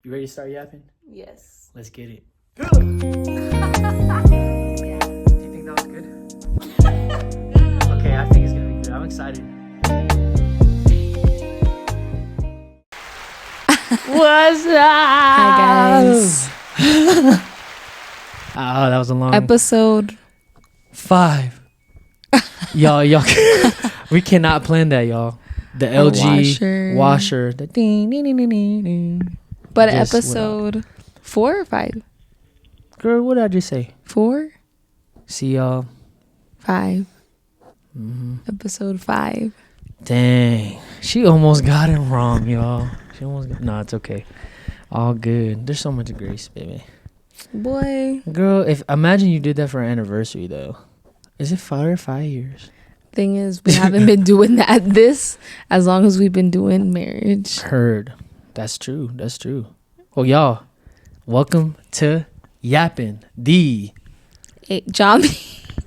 You ready to start yapping? Yes. Let's get it. Do you think that was good? Okay, I think it's gonna be good. I'm excited. What's up? Hi guys. Oh, that was a long Episode 5. y'all, we cannot plan that, y'all. The LG washer, the ding, ding, ding, ding, ding. But Just episode 4 or 5? Girl, what did I just say? 4? See y'all. 5. Episode 5. Dang, she almost got it wrong, y'all. She almost got. No, it's okay. All good. There's so much grace, baby. Boy. Girl, imagine you did that for our anniversary though. Is it 5 or 5 years? Thing is, we haven't been doing this as long as we've been doing marriage. Heard. That's true. That's true. Well, y'all, welcome to YAPpin, the Yami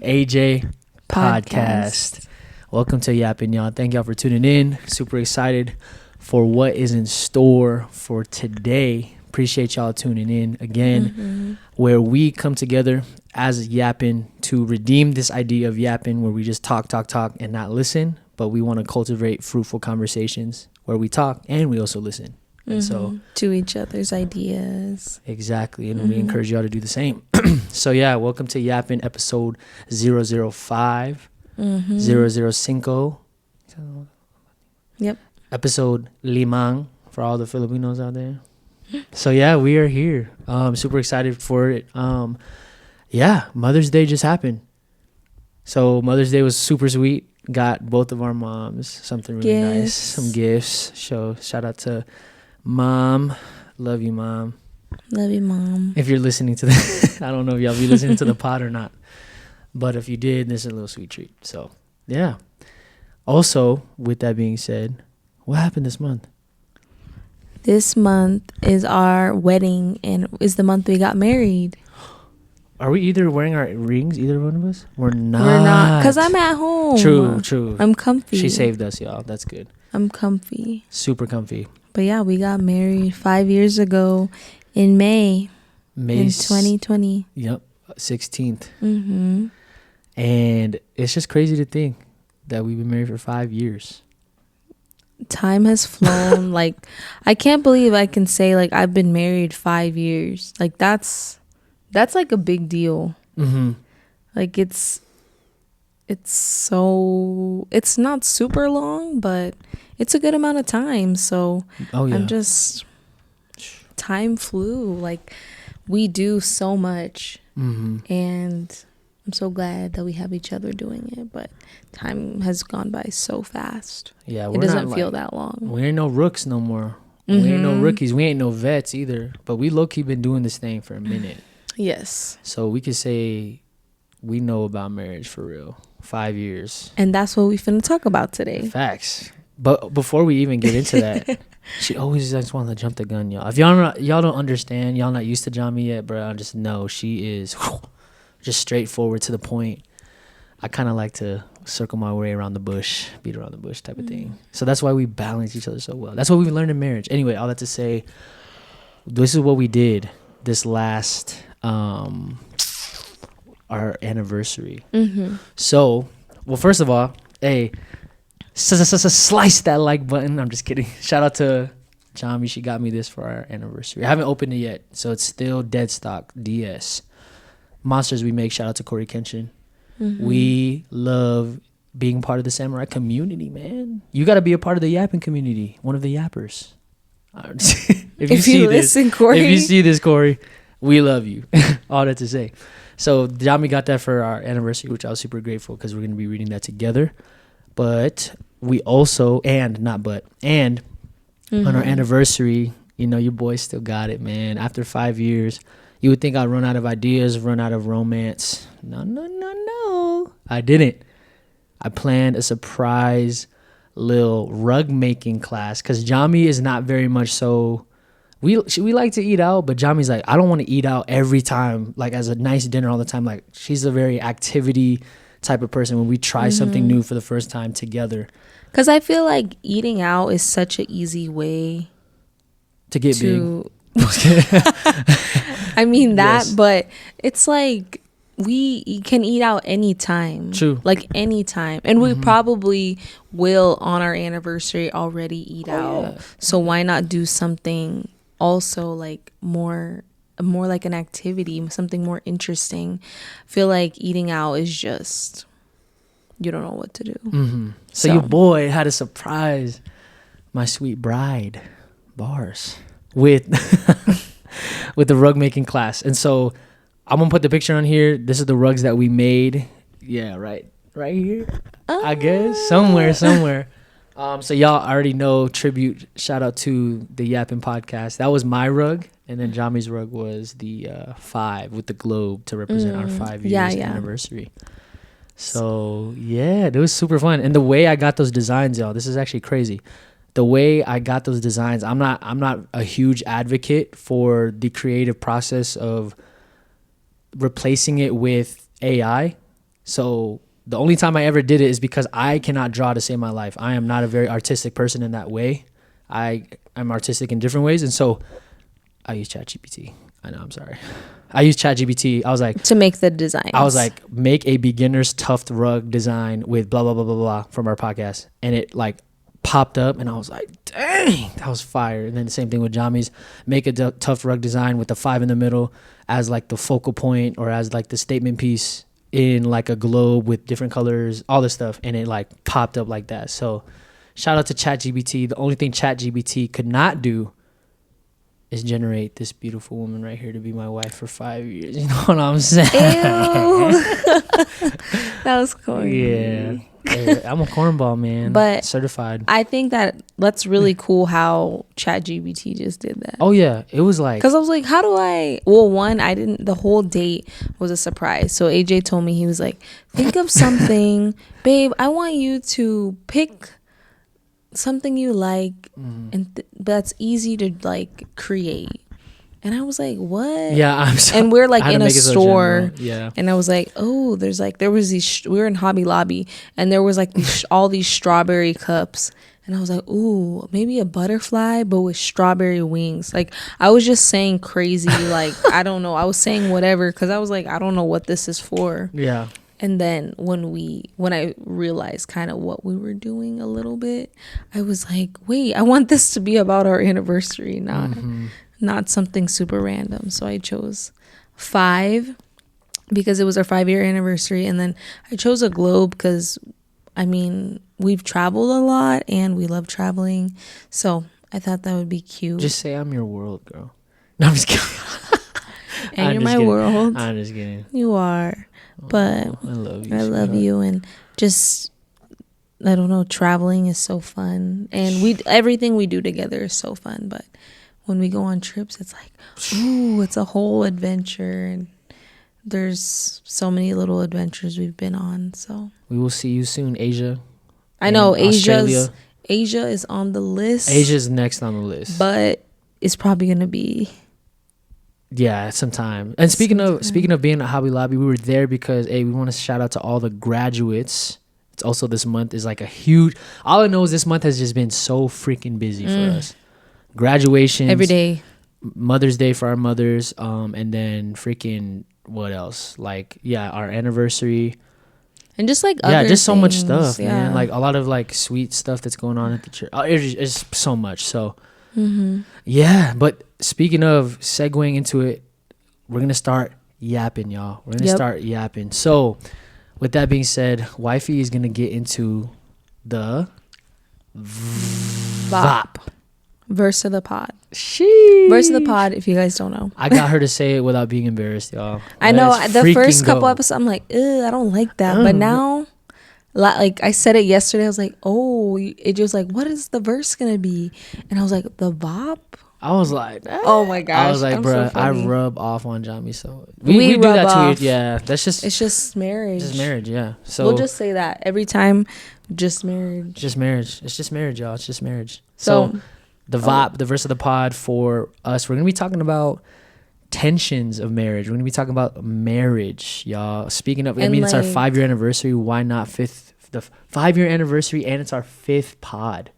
AJ Podcast. Welcome to YAPpin, y'all. Thank y'all for tuning in. Super excited for what is in store for today. Appreciate y'all tuning in again, where we come together as YAPpin to redeem this idea of yapping, where we just talk and not listen, but we want to cultivate fruitful conversations where we talk and we also listen. And so to each other's ideas. Exactly. And we encourage y'all to do the same. So yeah, welcome to YAPpin episode 005, 005. Yep. Episode Limang for all the Filipinos out there. So yeah, we are here. Super excited for it. Yeah, Mother's Day just happened. So Mother's Day was super sweet. Got both of our moms something really nice, some gifts. Shout out to Mom. Love you, Mom. Love you, Mom. If you're listening to the, I don't know if y'all be listening to the pod or not, but if you did, this is a little sweet treat. So yeah. Also, with that being said, what happened this month? This month is our wedding and is the month we got married. Are we either wearing our rings, either one of us? We're not. We're not, because I'm at home. True. I'm comfy. She saved us, y'all. That's good. I'm comfy. Super comfy. But yeah, we got married 5 years ago in May in 2020. Yep, 16th. And it's just crazy to think that we've been married for 5 years. Time has flown. Like, I can't believe I can say, like, I've been married 5 years. Like, that's like a big deal. Like, it's not super long, but it's a good amount of time. So I'm just, time flew. Like, we do so much, and I'm so glad that we have each other doing it. But time has gone by so fast. Yeah, it doesn't feel that long. We ain't no rooks no more. We ain't no rookies. We ain't no vets either. But we low-key been doing this thing for a minute. Yes. So we could say we know about marriage for real. 5 years. And that's what we finna talk about today. Facts. But before we even get into that, she always just wants to jump the gun, y'all. If y'all don't understand, y'all not used to Yami yet, bro, I just know she is just straightforward to the point. I kind of like to circle my way around the bush, beat around the bush type of thing. So that's why we balance each other so well. That's what we learned in marriage. Anyway, all that to say, this is what we did this last our anniversary. So, well, first of all, hey, slice that like button. I'm just kidding. Shout out to Yami. She got me this for our anniversary. I haven't opened it yet, so it's still dead stock. DS monsters we make. Shout out to Corey Kenshin. We love being part of the samurai community, man. You got to be a part of the YAPpin community, one of the YAPpers. If you see this, Corey, we love you. All that to say. So Yami got that for our anniversary, which I was super grateful because we're going to be reading that together. But we also, on our anniversary, you know, your boy still got it, man. After 5 years, you would think I'd run out of ideas, run out of romance. No. I didn't. I planned a surprise little rug making class because Yami is not very much so. We like to eat out, but Jami's like, I don't want to eat out every time, like as a nice dinner all the time. Like, she's a very activity type of person when we try something new for the first time together. Because I feel like eating out is such an easy way to get big. I mean that, yes. But it's like we can eat out anytime. True. Like anytime. And we probably will on our anniversary already eat out. Yeah. So why not do something also like more like an activity, something more interesting. I feel like eating out is just, you don't know what to do. So your boy had to surprise my sweet bride, bars, with with the rug making class. And so I'm gonna put the picture on here. This is the rugs that we made. Yeah, right here. I guess somewhere. So y'all already know, tribute, shout out to the YAPpin podcast. That was my rug, and then Jami's rug was the 5 with the globe to represent our 5 years anniversary. So yeah, it was super fun. And the way I got those designs, y'all, this is actually crazy. The way I got those designs, I'm not a huge advocate for the creative process of replacing it with AI. So the only time I ever did it is because I cannot draw to save my life. I am not a very artistic person in that way. I'm artistic in different ways. And so I use ChatGPT. I know, I'm sorry. I use ChatGPT. I was like, to make the design. I was like, make a beginner's tuft rug design with blah, blah, blah, blah, blah from our podcast. And it like popped up and I was like, dang, that was fire. And then the same thing with Jami's, make a tuft rug design with the 5 in the middle as like the focal point or as like the statement piece in like a globe with different colors, all this stuff. And it like popped up like that. So shout out to ChatGPT. The only thing ChatGPT could not do is generate this beautiful woman right here to be my wife for 5 years. You know what I'm saying? Ew. That was corny. Yeah. I'm a cornball, man. But certified. I think that's really cool how ChatGPT just did that. Oh yeah, it was like, because I was like, how do I? Well, one, I didn't. The whole date was a surprise. So AJ told me, he was like, think of something, babe. I want you to pick something you like, and that's easy to like create. And I was like, what? Yeah, and we're like in a store. Yeah. And I was like, oh, there was these, we were in Hobby Lobby, and there was like all these strawberry cups. And I was like, ooh, maybe a butterfly, but with strawberry wings. Like, I was just saying crazy, like, I don't know. I was saying whatever, because I was like, I don't know what this is for. Yeah. And then when I realized kind of what we were doing a little bit, I was like, wait, I want this to be about our anniversary, not something super random. So I chose 5 because it was our 5-year anniversary. And then I chose a globe because, I mean, we've traveled a lot and we love traveling. So I thought that would be cute. Just say I'm your world, girl. No, I'm just kidding. And you're my world. I'm just kidding. You are. But I love you. I love you. And just, I don't know, traveling is so fun. And everything we do together is so fun. But when we go on trips, it's like, ooh, it's a whole adventure. And there's so many little adventures we've been on. So we will see you soon, Asia. I know Asia is on the list. Asia's next on the list. But it's probably going to be, yeah, sometime. And speaking of being at Hobby Lobby, we were there because we want to shout out to all the graduates. It's also, this month is like a huge, all I know is this month has just been so freaking busy for us. Graduations every day, Mother's Day for our mothers, and then freaking what else? Like, yeah, our anniversary, and just like just so much stuff, man. Like a lot of like sweet stuff that's going on at the church. It's so much. So yeah, but speaking of segueing into it, we're gonna start yapping, y'all. We're gonna start yapping. So with that being said, Wifey is gonna get into the VAP. Verse of the pod. Sheesh. Verse of the pod, if you guys don't know. I got her to say it without being embarrassed, y'all. I know. The first couple episodes, I'm like, I don't like that. But now, like I said it yesterday, I was like, oh, it was like, what is the verse going to be? And I was like, the VAP? I was like, oh my gosh. I was like, bro, I rub off on Jami. So we do that off. Too. Yeah. That's just. It's just marriage. Just marriage, yeah. So we'll just say that every time. Just marriage. Just marriage. It's just marriage, y'all. It's just marriage. So the VAP, the verse of the pod for us, we're going to be talking about tensions of marriage. We're gonna be talking about marriage, y'all. Speaking of, And it's our 5-year anniversary. Why not the 5-year anniversary, and it's our 5th pod.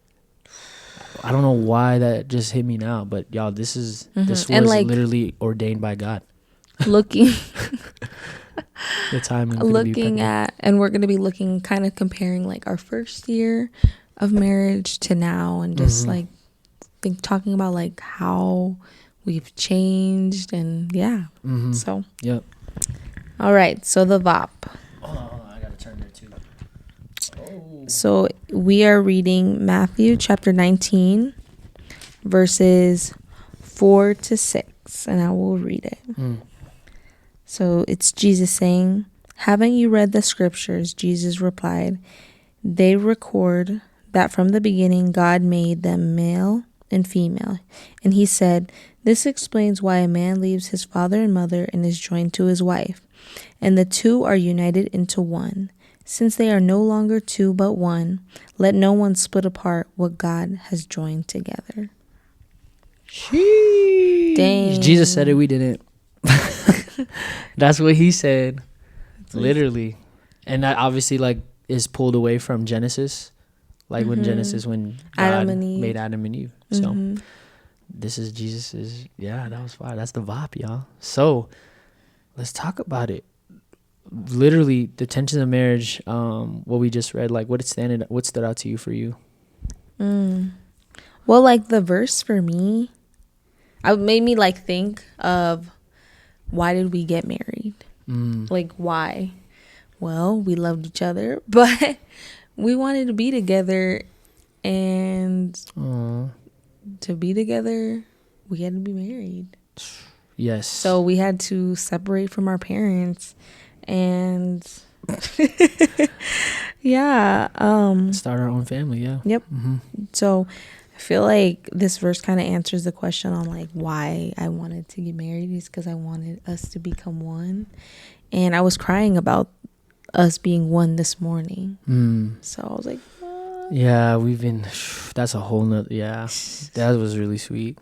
I don't know why that just hit me now, but y'all, this was literally ordained by God. Looking the timing. Looking at, and we're gonna be looking, kind of comparing like our first year of marriage to now, and just like talking about like how we've changed, and so yep. All right, so the VAP. Hold on, I gotta turn there too. So we are reading Matthew chapter 19, verses 4 to 6, and I will read it. So it's Jesus saying, "Haven't you read the scriptures?" Jesus replied, "They record that from the beginning God made them male and female. And he said, this explains why a man leaves his father and mother and is joined to his wife, and the two are united into one. Since they are no longer two but one, let no one split apart what God has joined together." Sheesh. Dang. Jesus said it, we didn't. That's what he said. Literally. And that obviously like is pulled away from Genesis. Like when God made Adam and Eve. So this is Jesus's, that was fire. That's the VAP, y'all. So let's talk about it. Literally, the tensions of marriage, what we just read, like what stood out to you for you? Well, like the verse for me, it made me like think of, why did we get married? Like why? Well, we loved each other, but we wanted to be together, and to be together, we had to be married. Yes. So we had to separate from our parents, and start our own family. Yep. So I feel like this verse kind of answers the question on like why I wanted to get married, is because I wanted us to become one, and I was crying about us being one this morning. So I was like, yeah, we've been, that's a whole nother, that was really sweet.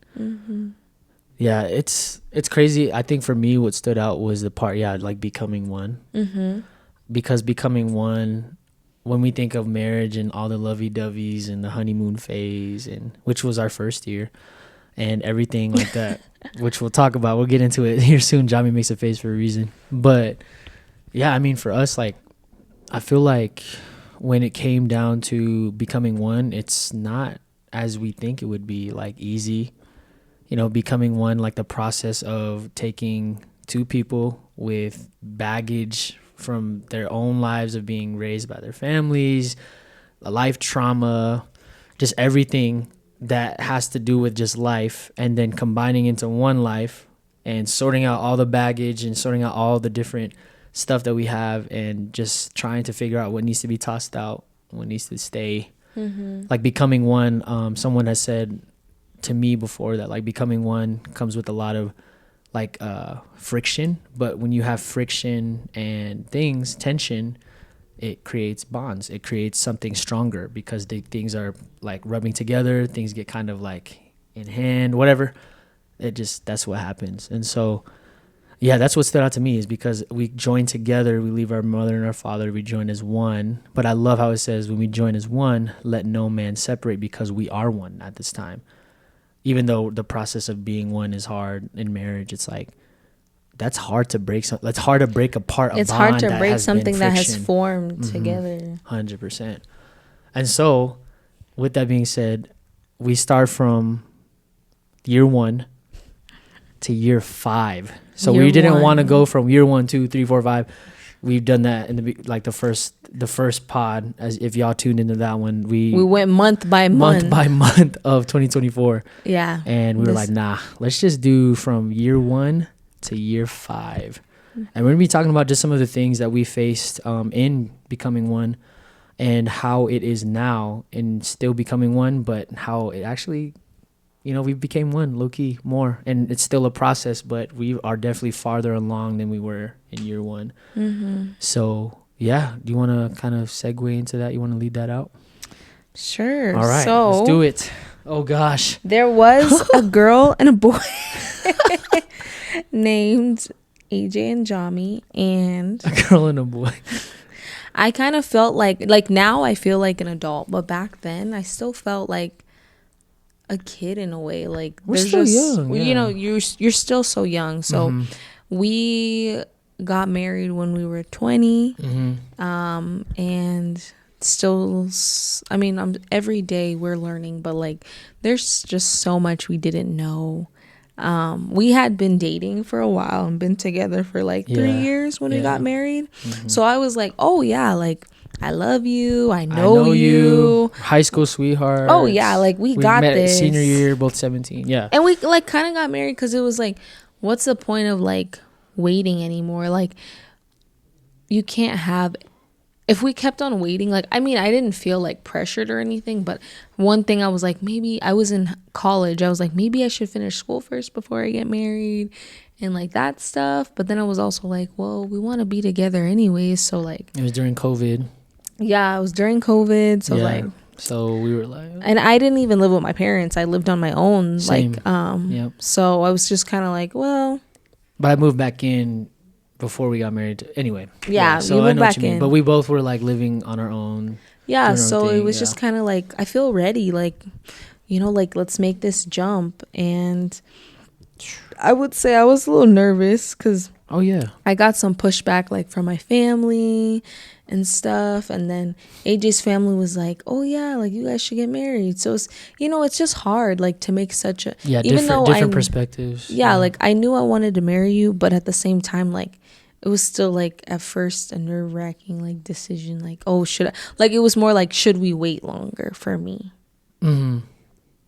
Yeah, it's crazy. I think for me, what stood out was the part, like becoming one. Because becoming one, when we think of marriage and all the lovey-doveys and the honeymoon phase, and which was our first year, and everything like that, which we'll talk about. We'll get into it here soon. Jami makes a face for a reason. But yeah, I mean, for us, like, I feel like when it came down to becoming one, it's not as we think it would be, like, easy. You know, becoming one, like the process of taking two people with baggage from their own lives of being raised by their families, life trauma, just everything that has to do with just life, and then combining into one life and sorting out all the baggage and sorting out all the different stuff that we have, and just trying to figure out what needs to be tossed out, what needs to stay. Like becoming one, someone has said to me before that like becoming one comes with a lot of like friction, but when you have friction and tension, it creates bonds. It creates something stronger because things are like rubbing together, things get kind of like in hand, whatever. That's what happens. And so that's what stood out to me, is because we join together, we leave our mother and our father, we join as one. But I love how it says, when we join as one, let no man separate, because we are one at this time. Even though the process of being one is hard in marriage, it's like, that's hard to break. That's hard to break apart. It's hard to break something that has formed together. 100%. And so, with that being said, we start from year 1 to year 5. So we didn't want to go from year 1, 2, 3, 4, 5. We've done that in the first pod. As if y'all tuned into that one, we went month by month of 2024. Yeah, and we were like, nah, let's just do from year 1 to year 5, and we're gonna be talking about just some of the things that we faced in becoming one, and how it is now in still becoming one, but how it actually, we became one low key more, and it's still a process, but we are definitely farther along than we were in year 1. So do you want to kind of segue into that? You want to lead that out? Sure. All right, so let's do it. Oh gosh, there was a girl and a boy. named AJ and Yami, and a girl and a boy. I kind of felt like now I feel like an adult, but back then I still felt like a kid in a way. Like we're still young, you know, you're still so young. So we got married when we were 20, and still, I mean, every day we're learning, but like there's just so much we didn't know. We had been dating for a while and been together for like 3 years when we got married. So I was like, oh yeah, like I love you, I know you. High school sweetheart. Oh yeah, like we got met this. Senior year, both 17. Yeah. And we like kind of got married because it was like, what's the point of like waiting anymore? Like you can't have, if we kept on waiting, like, I mean, I didn't feel like pressured or anything, but one thing I was like, maybe I was in college. I was like, maybe I should finish school first before I get married and like that stuff. But then I was also like, well, we want to be together anyways. So like, it was during COVID. Yeah, it was during COVID. So like, so we were like, and I didn't even live with my parents. I lived on my own. Same. Like, so I was just kind of like, well, but I moved back in before we got married. Anyway. Yeah. So you I moved know back what you mean. in. But we both were like living on our own. Yeah. So it was just kind of like, I feel ready. Like, you know, like let's make this jump. And I would say I was a little nervous because I got some pushback like from my family and stuff. And then AJ's family was like, oh yeah, like you guys should get married. So it's, you know, it's just hard like to make such a, even though different perspectives. Yeah, like I knew I wanted to marry you, but at the same time, like it was still like at first a nerve-wracking like decision. Like, oh, should I, like it was more like, should we wait longer for me?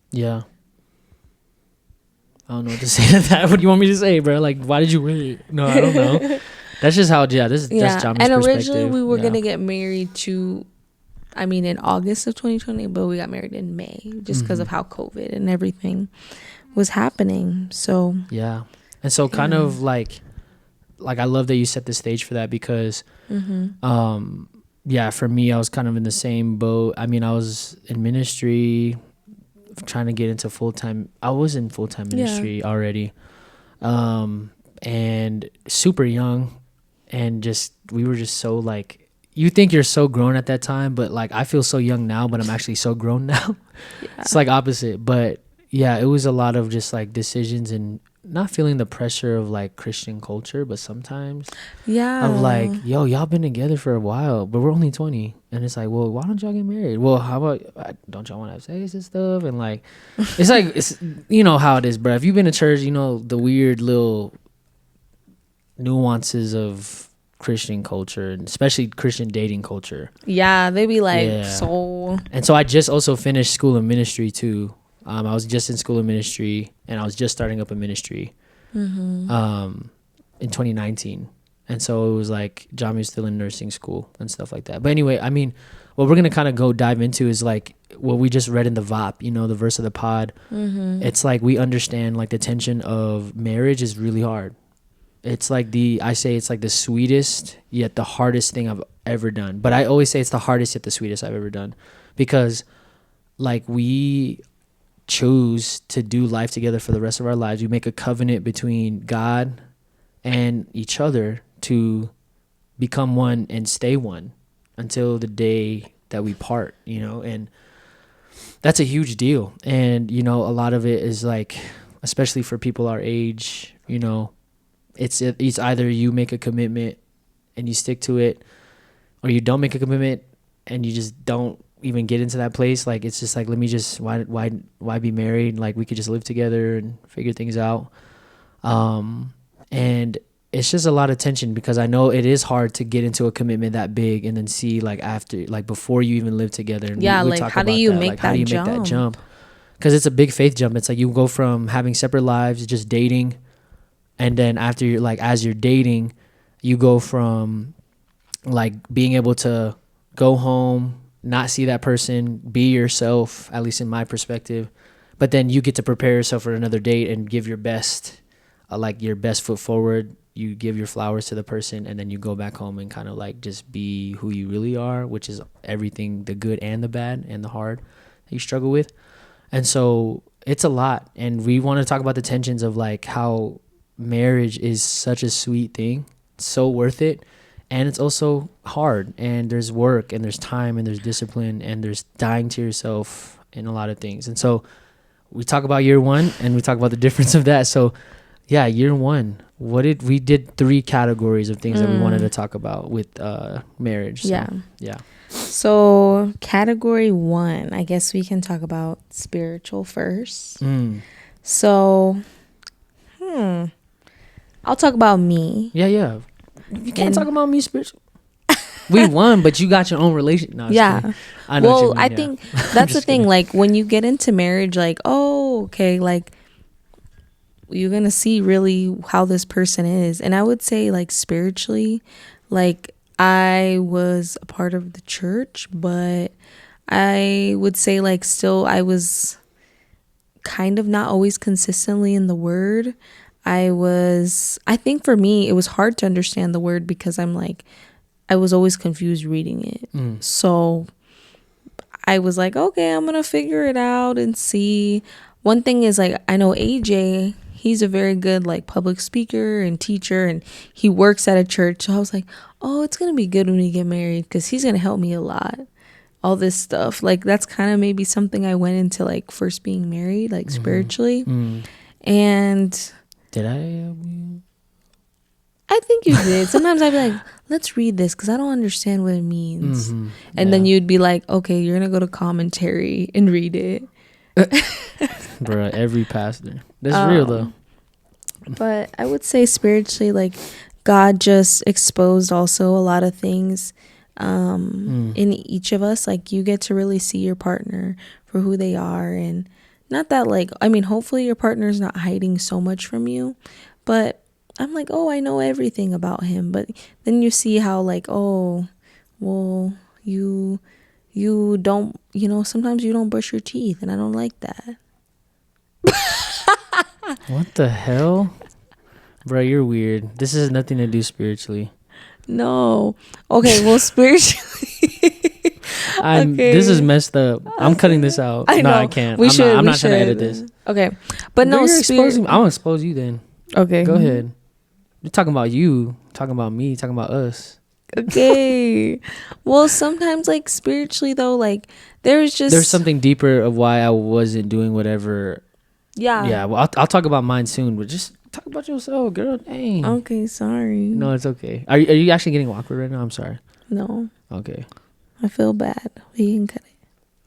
Yeah. I don't know what to say to that. What do you want me to say, bro? Like, why did you wait? No, I don't know. That's just how, that's Johnny's perspective. And originally we were going to get married in August of 2020, but we got married in May just because of how COVID and everything was happening. So, yeah. And so kind of like I love that you set the stage for that because, for me, I was kind of in the same boat. I mean, I was in ministry, trying to get into full-time. I was in full-time ministry already, and super young, and just we were just so like, you think you're so grown at that time, but like I feel so young now, but I'm actually so grown now. It's like opposite. But yeah, it was a lot of just like decisions and not feeling the pressure of like Christian culture, but sometimes of like, yo, y'all been together for a while, but we're only 20. And it's like, well, why don't y'all get married? Well, how about, don't y'all want to have sex and stuff? And like, it's like, it's, you know how it is, bro. If you've been to church, you know the weird little nuances of Christian culture, and especially Christian dating culture. Yeah, they be like, so. And so I just also finished school of ministry too. I was just in school of ministry, and I was just starting up a ministry in 2019. And so it was like Jami was still in nursing school and stuff like that. But anyway, I mean, what we're going to kind of dive into is like what we just read in the YAPp, you know, the verse of the pod. It's like we understand like the tension of marriage is really hard. It's like it's like the sweetest yet the hardest thing I've ever done. But I always say it's the hardest yet the sweetest I've ever done, because like we choose to do life together for the rest of our lives. We make a covenant between God and each other to become one and stay one until the day that we part, you know, and that's a huge deal. And, you know, a lot of it is like, especially for people our age, you know, it's either you make a commitment and you stick to it, or you don't make a commitment and you just don't even get into that place. Like, it's just like, let me just, why be married? Like, we could just live together and figure things out. And it's just a lot of tension, because I know it is hard to get into a commitment that big and then see like after, like before you even live together. And we like talk how about do you that. make like, that how do you jump? Make that jump? Because it's a big faith jump. It's like you go from having separate lives, just dating, and then after you're like, as you're dating, you go from like being able to go home, not see that person, be yourself, at least in my perspective, but then you get to prepare yourself for another date and give your best, like your best foot forward. You give your flowers to the person, and then you go back home and kind of like just be who you really are, which is everything, the good and the bad and the hard that you struggle with. And so it's a lot, and we want to talk about the tensions of like how marriage is such a sweet thing, so worth it, and it's also hard, and there's work, and there's time, and there's discipline, and there's dying to yourself in a lot of things. And so we talk about year one, and we talk about the difference of that. So yeah, year one, we did 3 categories of things that we wanted to talk about with marriage. So, yeah. So category 1, I guess we can talk about spiritual first. So I'll talk about me. Yeah. You can't talk about me spiritual. We won, but you got your own relation. No, I know. Well, I think that's the thing. Like when you get into marriage, like, oh, okay, like you're gonna see really how this person is. And I would say, like, spiritually, like, I was a part of the church, but I would say, like, still I was kind of not always consistently in the word. I think for me, it was hard to understand the word because I was always confused reading it. So I was like, okay, I'm going to figure it out and see. One thing is, like, I know AJ, he's a very good, like, public speaker and teacher, and he works at a church. So I was like, oh, it's going to be good when we get married because he's going to help me a lot. All this stuff. Like, that's kind of maybe something I went into, like, first being married, like, spiritually. And did I help you? I think you did. Sometimes I'd be like, let's read this because I don't understand what it means. And then you'd be like, okay, you're going to go to commentary and read it. Bruh, every pastor. That's real, though. But I would say spiritually, like, God just exposed also a lot of things in each of us. Like, you get to really see your partner for who they are. And not that, like, I mean, hopefully your partner's not hiding so much from you. But I'm like, oh, I know everything about him. But then you see how, like, oh, well, you don't, sometimes you don't brush your teeth, and I don't like that. What the hell? Bro, you're weird. This has nothing to do spiritually. No. Okay, well, spiritually. Okay. This is messed up. I'm cutting this out. I know. No, I can't. I'm not trying to edit this. Okay. But no, I'm gonna expose you then. Okay. Go ahead. You're talking about you, talking about me, talking about us. Okay. Well, sometimes, like, spiritually though, like, there's something deeper of why I wasn't doing whatever. Yeah. Well, I'll talk about mine soon, but just talk about yourself, girl. Dang. Okay, sorry. No, it's okay. Are you actually getting awkward right now? I'm sorry. No. Okay. I feel bad. We can cut it.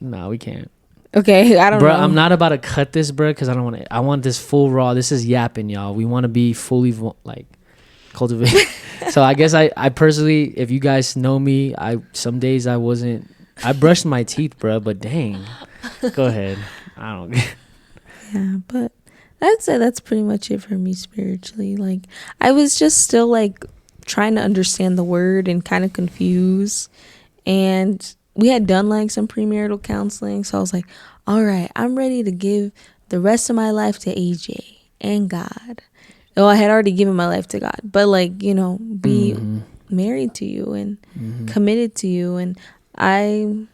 No, we can't. Okay, I don't know. I'm not about to cut this, bro, because I don't want to. I want this full raw. This is YAPpin, y'all. We want to be fully cultivated. So I guess I personally, if you guys know me, some days I brushed my teeth, bro, but dang. Go ahead. I don't. Yeah, but I'd say that's pretty much it for me spiritually. Like, I was just still, like, trying to understand the word and kind of confused. And we had done, like, some premarital counseling. So I was like, all right, I'm ready to give the rest of my life to AJ and God. Well, I had already given my life to God. But, like, be married to you and committed to you. And I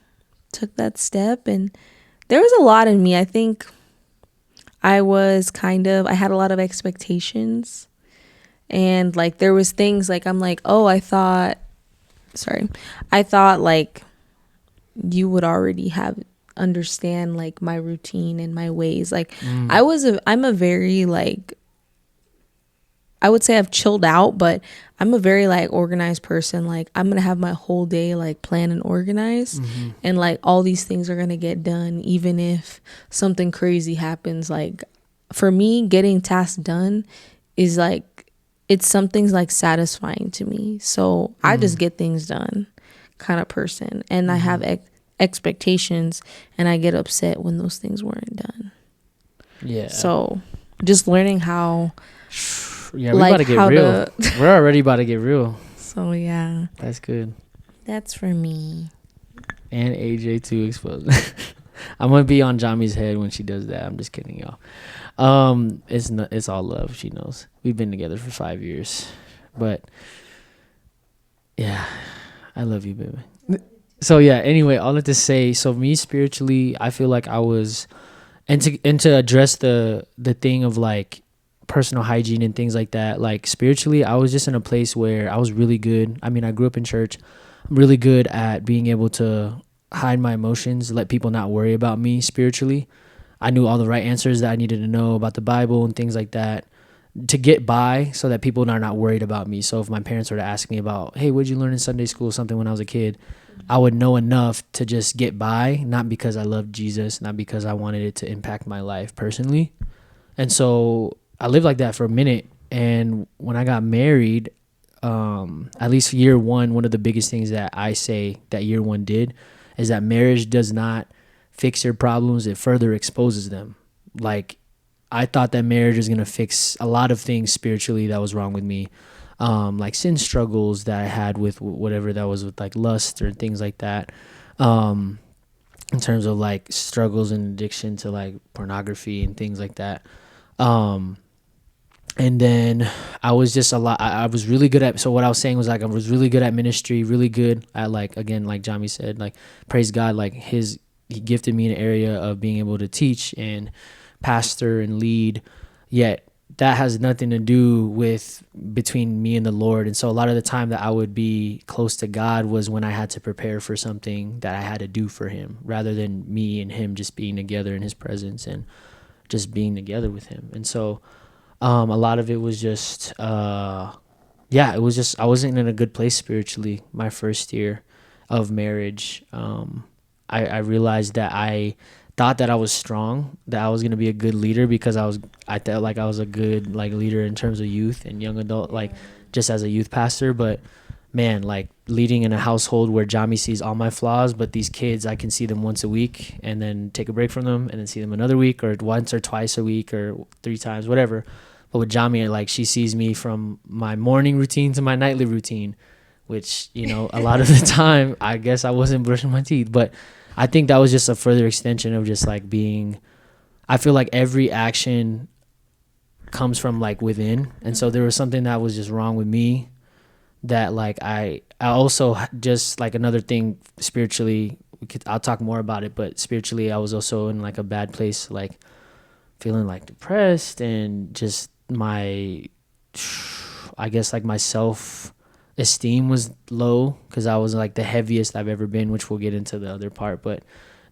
took that step. And there was a lot in me. I think I had a lot of expectations, and, like, there was things, like, I'm like, oh, I thought like you would already understand, like, my routine and my ways. Like, I'm a very, like, I would say I've chilled out, but I'm a very, like, organized person. Like, I'm going to have my whole day, like, planned and organized. And, like, all these things are going to get done, even if something crazy happens. Like, for me, getting tasks done is, like, it's something's, like, satisfying to me. So I just get things done kind of person. And I have expectations, and I get upset when those things weren't done. Yeah. So just learning how... Yeah, we're about to get real. We're already about to get real. So, yeah. That's good. That's for me. And AJ too exposed. I'm going to be on Jami's head when she does that. I'm just kidding, y'all. It's all love. She knows. We've been together for 5 years. But, yeah, I love you, baby. So, yeah, anyway, all that to say, so me spiritually, I feel like I was... And to address the thing of, like, personal hygiene and things like that. Like spiritually, I was just in a place where I was really good. I mean, I grew up in church. I'm really good at being able to hide my emotions, let people not worry about me spiritually. I knew all the right answers that I needed to know about the Bible and things like that to get by so that people are not worried about me. So if my parents were to ask me about, hey, what'd you learn in Sunday school, something when I was a kid, I would know enough to just get by, not because I loved Jesus, not because I wanted it to impact my life personally. And so I lived like that for a minute. And when I got married, at least year one of the biggest things that I say that year one did is that marriage does not fix your problems. It further exposes them. Like, I thought that marriage was going to fix a lot of things spiritually that was wrong with me. Like sin struggles that I had with whatever that was with like lust or things like that. In terms of like struggles and addiction to like pornography and things like that. And then I was just I was really good at, so what I was saying was like, I was really good at ministry, really good at like, again, like Jami said, like praise God, like he gifted me an area of being able to teach and pastor and lead, yet that has nothing to do with between me and the Lord. And so a lot of the time that I would be close to God was when I had to prepare for something that I had to do for him, rather than me and him just being together in his presence and just being together with him. And so a lot of it was just, it was just, I wasn't in a good place spiritually my first year of marriage. I realized that I thought that I was strong, that I was going to be a good leader because I felt like I was a good like leader in terms of youth and young adult, like just as a youth pastor. But man, like leading in a household where Jami sees all my flaws, but these kids, I can see them once a week and then take a break from them and then see them another week or once or twice a week or 3 times, whatever. But with Jami, like she sees me from my morning routine to my nightly routine, which, you know, a lot of the time, I guess I wasn't brushing my teeth, but I think that was just a further extension of just like being, I feel like every action comes from like within. And so there was something that was just wrong with me that like, I also just like another thing spiritually, I'll talk more about it, but spiritually I was also in like a bad place, like feeling like depressed and just my self-esteem was low because I was like the heaviest I've ever been, which we'll get into the other part. But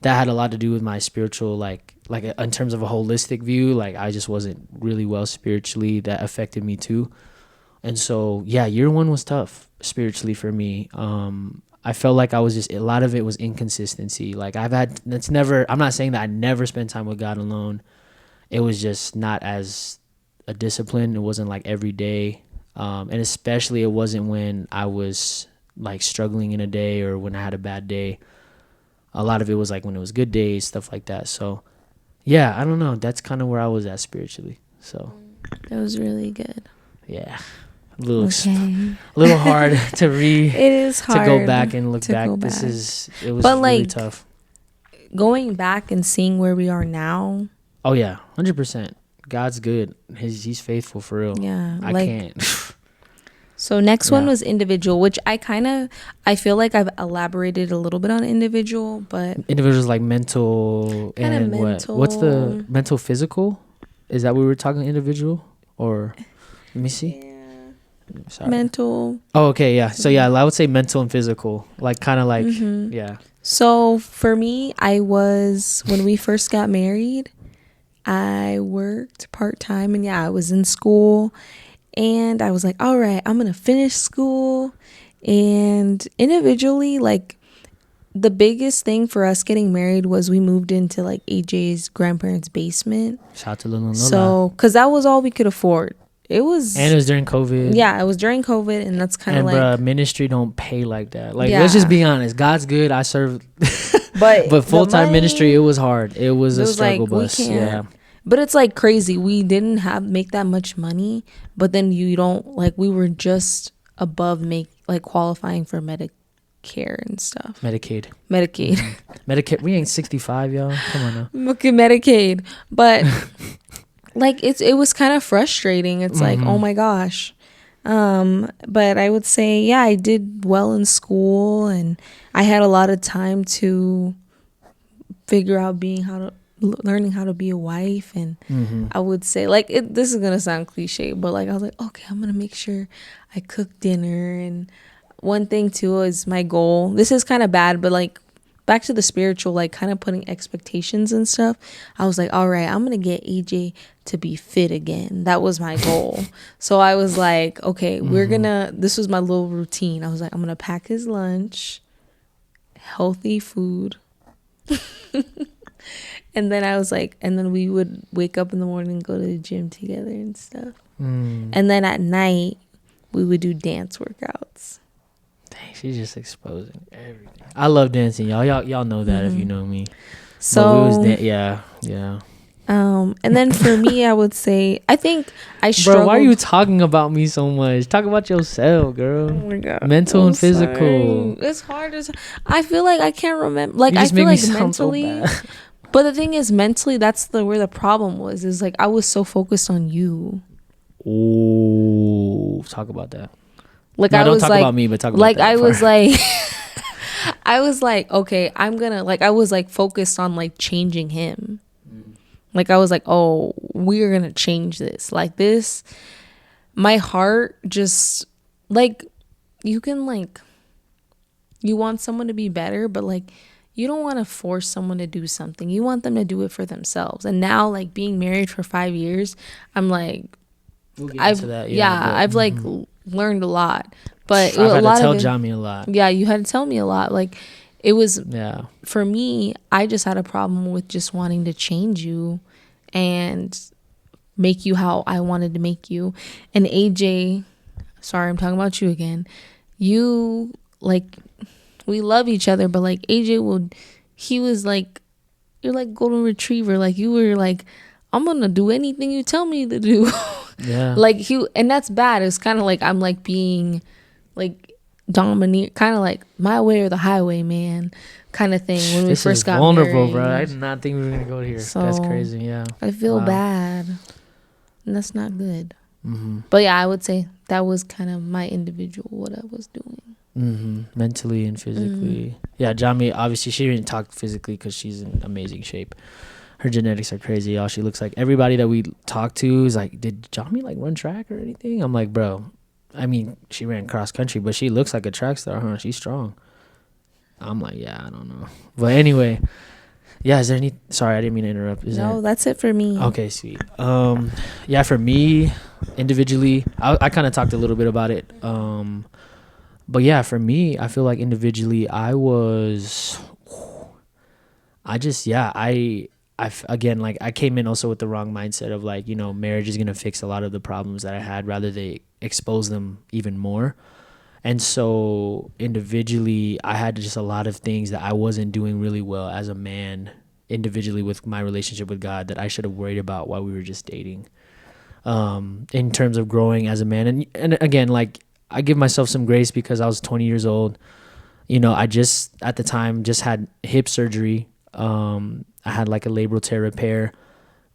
that had a lot to do with my spiritual, like in terms of a holistic view, like I just wasn't really well spiritually. That affected me too. And so, yeah, year one was tough spiritually for me. I felt like I was just, a lot of it was inconsistency. Like I'm not saying that I never spent time with God alone. It was just not as a discipline. It wasn't like every day. And especially it wasn't when I was like struggling in a day or when I had a bad day. A lot of it was like when it was good days, stuff like that. So yeah, I don't know. That's kind of where I was at spiritually. So that was really good. Yeah. A little hard to read. It is hard to go back and look back. It was but really like, tough. Going back and seeing where we are now. Oh yeah, 100%. God's good. He's faithful for real. Yeah, I can't. So next one was individual, which I feel like I've elaborated a little bit on individual, but individuals like mental and mental. What's the mental physical? Is that what we were talking individual or let me see. Yeah. Sorry. Mental. Oh, okay, yeah. So yeah, I would say mental and physical, like kind of like yeah. So for me, when we first got married, I worked part-time and I was in school and I was like, all right, I'm going to finish school. And individually, like the biggest thing for us getting married was we moved into like AJ's grandparents' basement. Shout out to Lola. So, cause that was all we could afford. And it was during COVID. Yeah, it was during COVID, and that's kind of like... And ministry don't pay like that. Like, let's just be honest. God's good. I serve... But full-time ministry, it was hard. It was a struggle bus. Yeah. But it's like crazy. We didn't make that much money, but then you don't... Like, we were just above qualifying for Medicare and stuff. Medicaid. Mm-hmm. Medicare. We ain't 65, y'all. Come on now. Okay, Medicaid. But... Like it was kind of frustrating. It's like, oh my gosh. But I would say, yeah, I did well in school and I had a lot of time to figure out learning how to be a wife. And I would say, like, this is gonna sound cliche, but like I was like, okay, I'm gonna make sure I cook dinner. And one thing too is my goal, this is kind of bad, but like back to the spiritual, like kind of putting expectations and stuff. I was like, all right, I'm gonna get AJ to be fit again. That was my goal. So I was like, okay, this was my little routine. I was like, I'm gonna pack his lunch, healthy food. And then I was like, and then we would wake up in the morning and go to the gym together and stuff. And then at night we would do dance workouts. Dang, she's just exposing everything. I love dancing, y'all know that if you know me. So yeah. And then for me, I would say, I think I struggled. Bro, why are you talking about me so much? Talk about yourself, girl. Oh my God. Mental and physical. It's hard as I feel like I can't remember. Like I feel like mentally, so but the thing is, mentally, that's where the problem was. Is like I was so focused on you. Oh, talk about that. Like no, I don't was talk like, about me, but talk about like that I part. was like, I was like, okay, I'm gonna like I was like focused on like changing him. Like I was like, oh, we're gonna change this. Like this, my heart just like you can like you want someone to be better, but like you don't want to force someone to do something. You want them to do it for themselves. And now, like being married for 5 years, I'm like, I've like learned a lot. But I've had to tell Yami a lot. Yeah, you had to tell me a lot. Like it was for me. I just had a problem with just wanting to change you and make you how I wanted to make you. And AJ, sorry, I'm talking about you again. You like. We love each other, but like AJ he was like, you're like golden retriever. Like you were like, I'm gonna do anything you tell me to do. Yeah. Like and that's bad. It's kind of like I'm like being like dominant, kind of like my way or the highway, man, kind of thing. When we first got vulnerable, married. bro. I did not think we were gonna go here. So that's crazy. Yeah. I feel bad, and that's not good. But yeah, I would say that was kind of my individual what I was doing. Mentally and physically. Yeah, Yami, obviously she didn't talk physically because she's in amazing shape. Her genetics are crazy, y'all. She looks like everybody that we talk to is like, did Yami like run track or anything? I'm like, bro, I mean, she ran cross country, but she looks like a track star, huh? She's strong. I'm like, yeah, I don't know. But anyway, yeah, is there any, sorry, I didn't mean to interrupt. That's it for me. Okay, sweet. Yeah, for me, individually, I kind of talked a little bit about it. But yeah, for me, I feel like individually, again, like I came in also with the wrong mindset of like, marriage is going to fix a lot of the problems that I had, rather they expose them even more. And so individually, I had just a lot of things that I wasn't doing really well as a man individually with my relationship with God that I should have worried about while we were just dating. In terms of growing as a man. And again, like, I give myself some grace because I was 20 years old. I just, at the time, just had hip surgery. I had like a labral tear repair.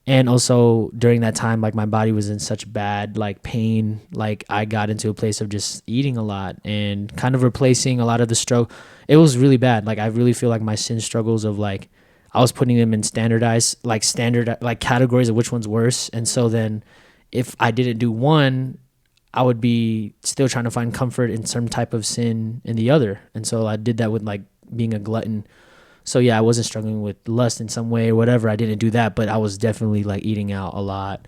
And also during that time, like my body was in such bad like pain. Like I got into a place of just eating a lot and kind of replacing a lot of the struggle. It was really bad. Like I really feel like my sin struggles of like, I was putting them in standard categories of which one's worse. And so then if I didn't do one, I would be still trying to find comfort in some type of sin in the other. And so I did that with like being a glutton. So yeah, I wasn't struggling with lust in some way or whatever. I didn't do that, but I was definitely like eating out a lot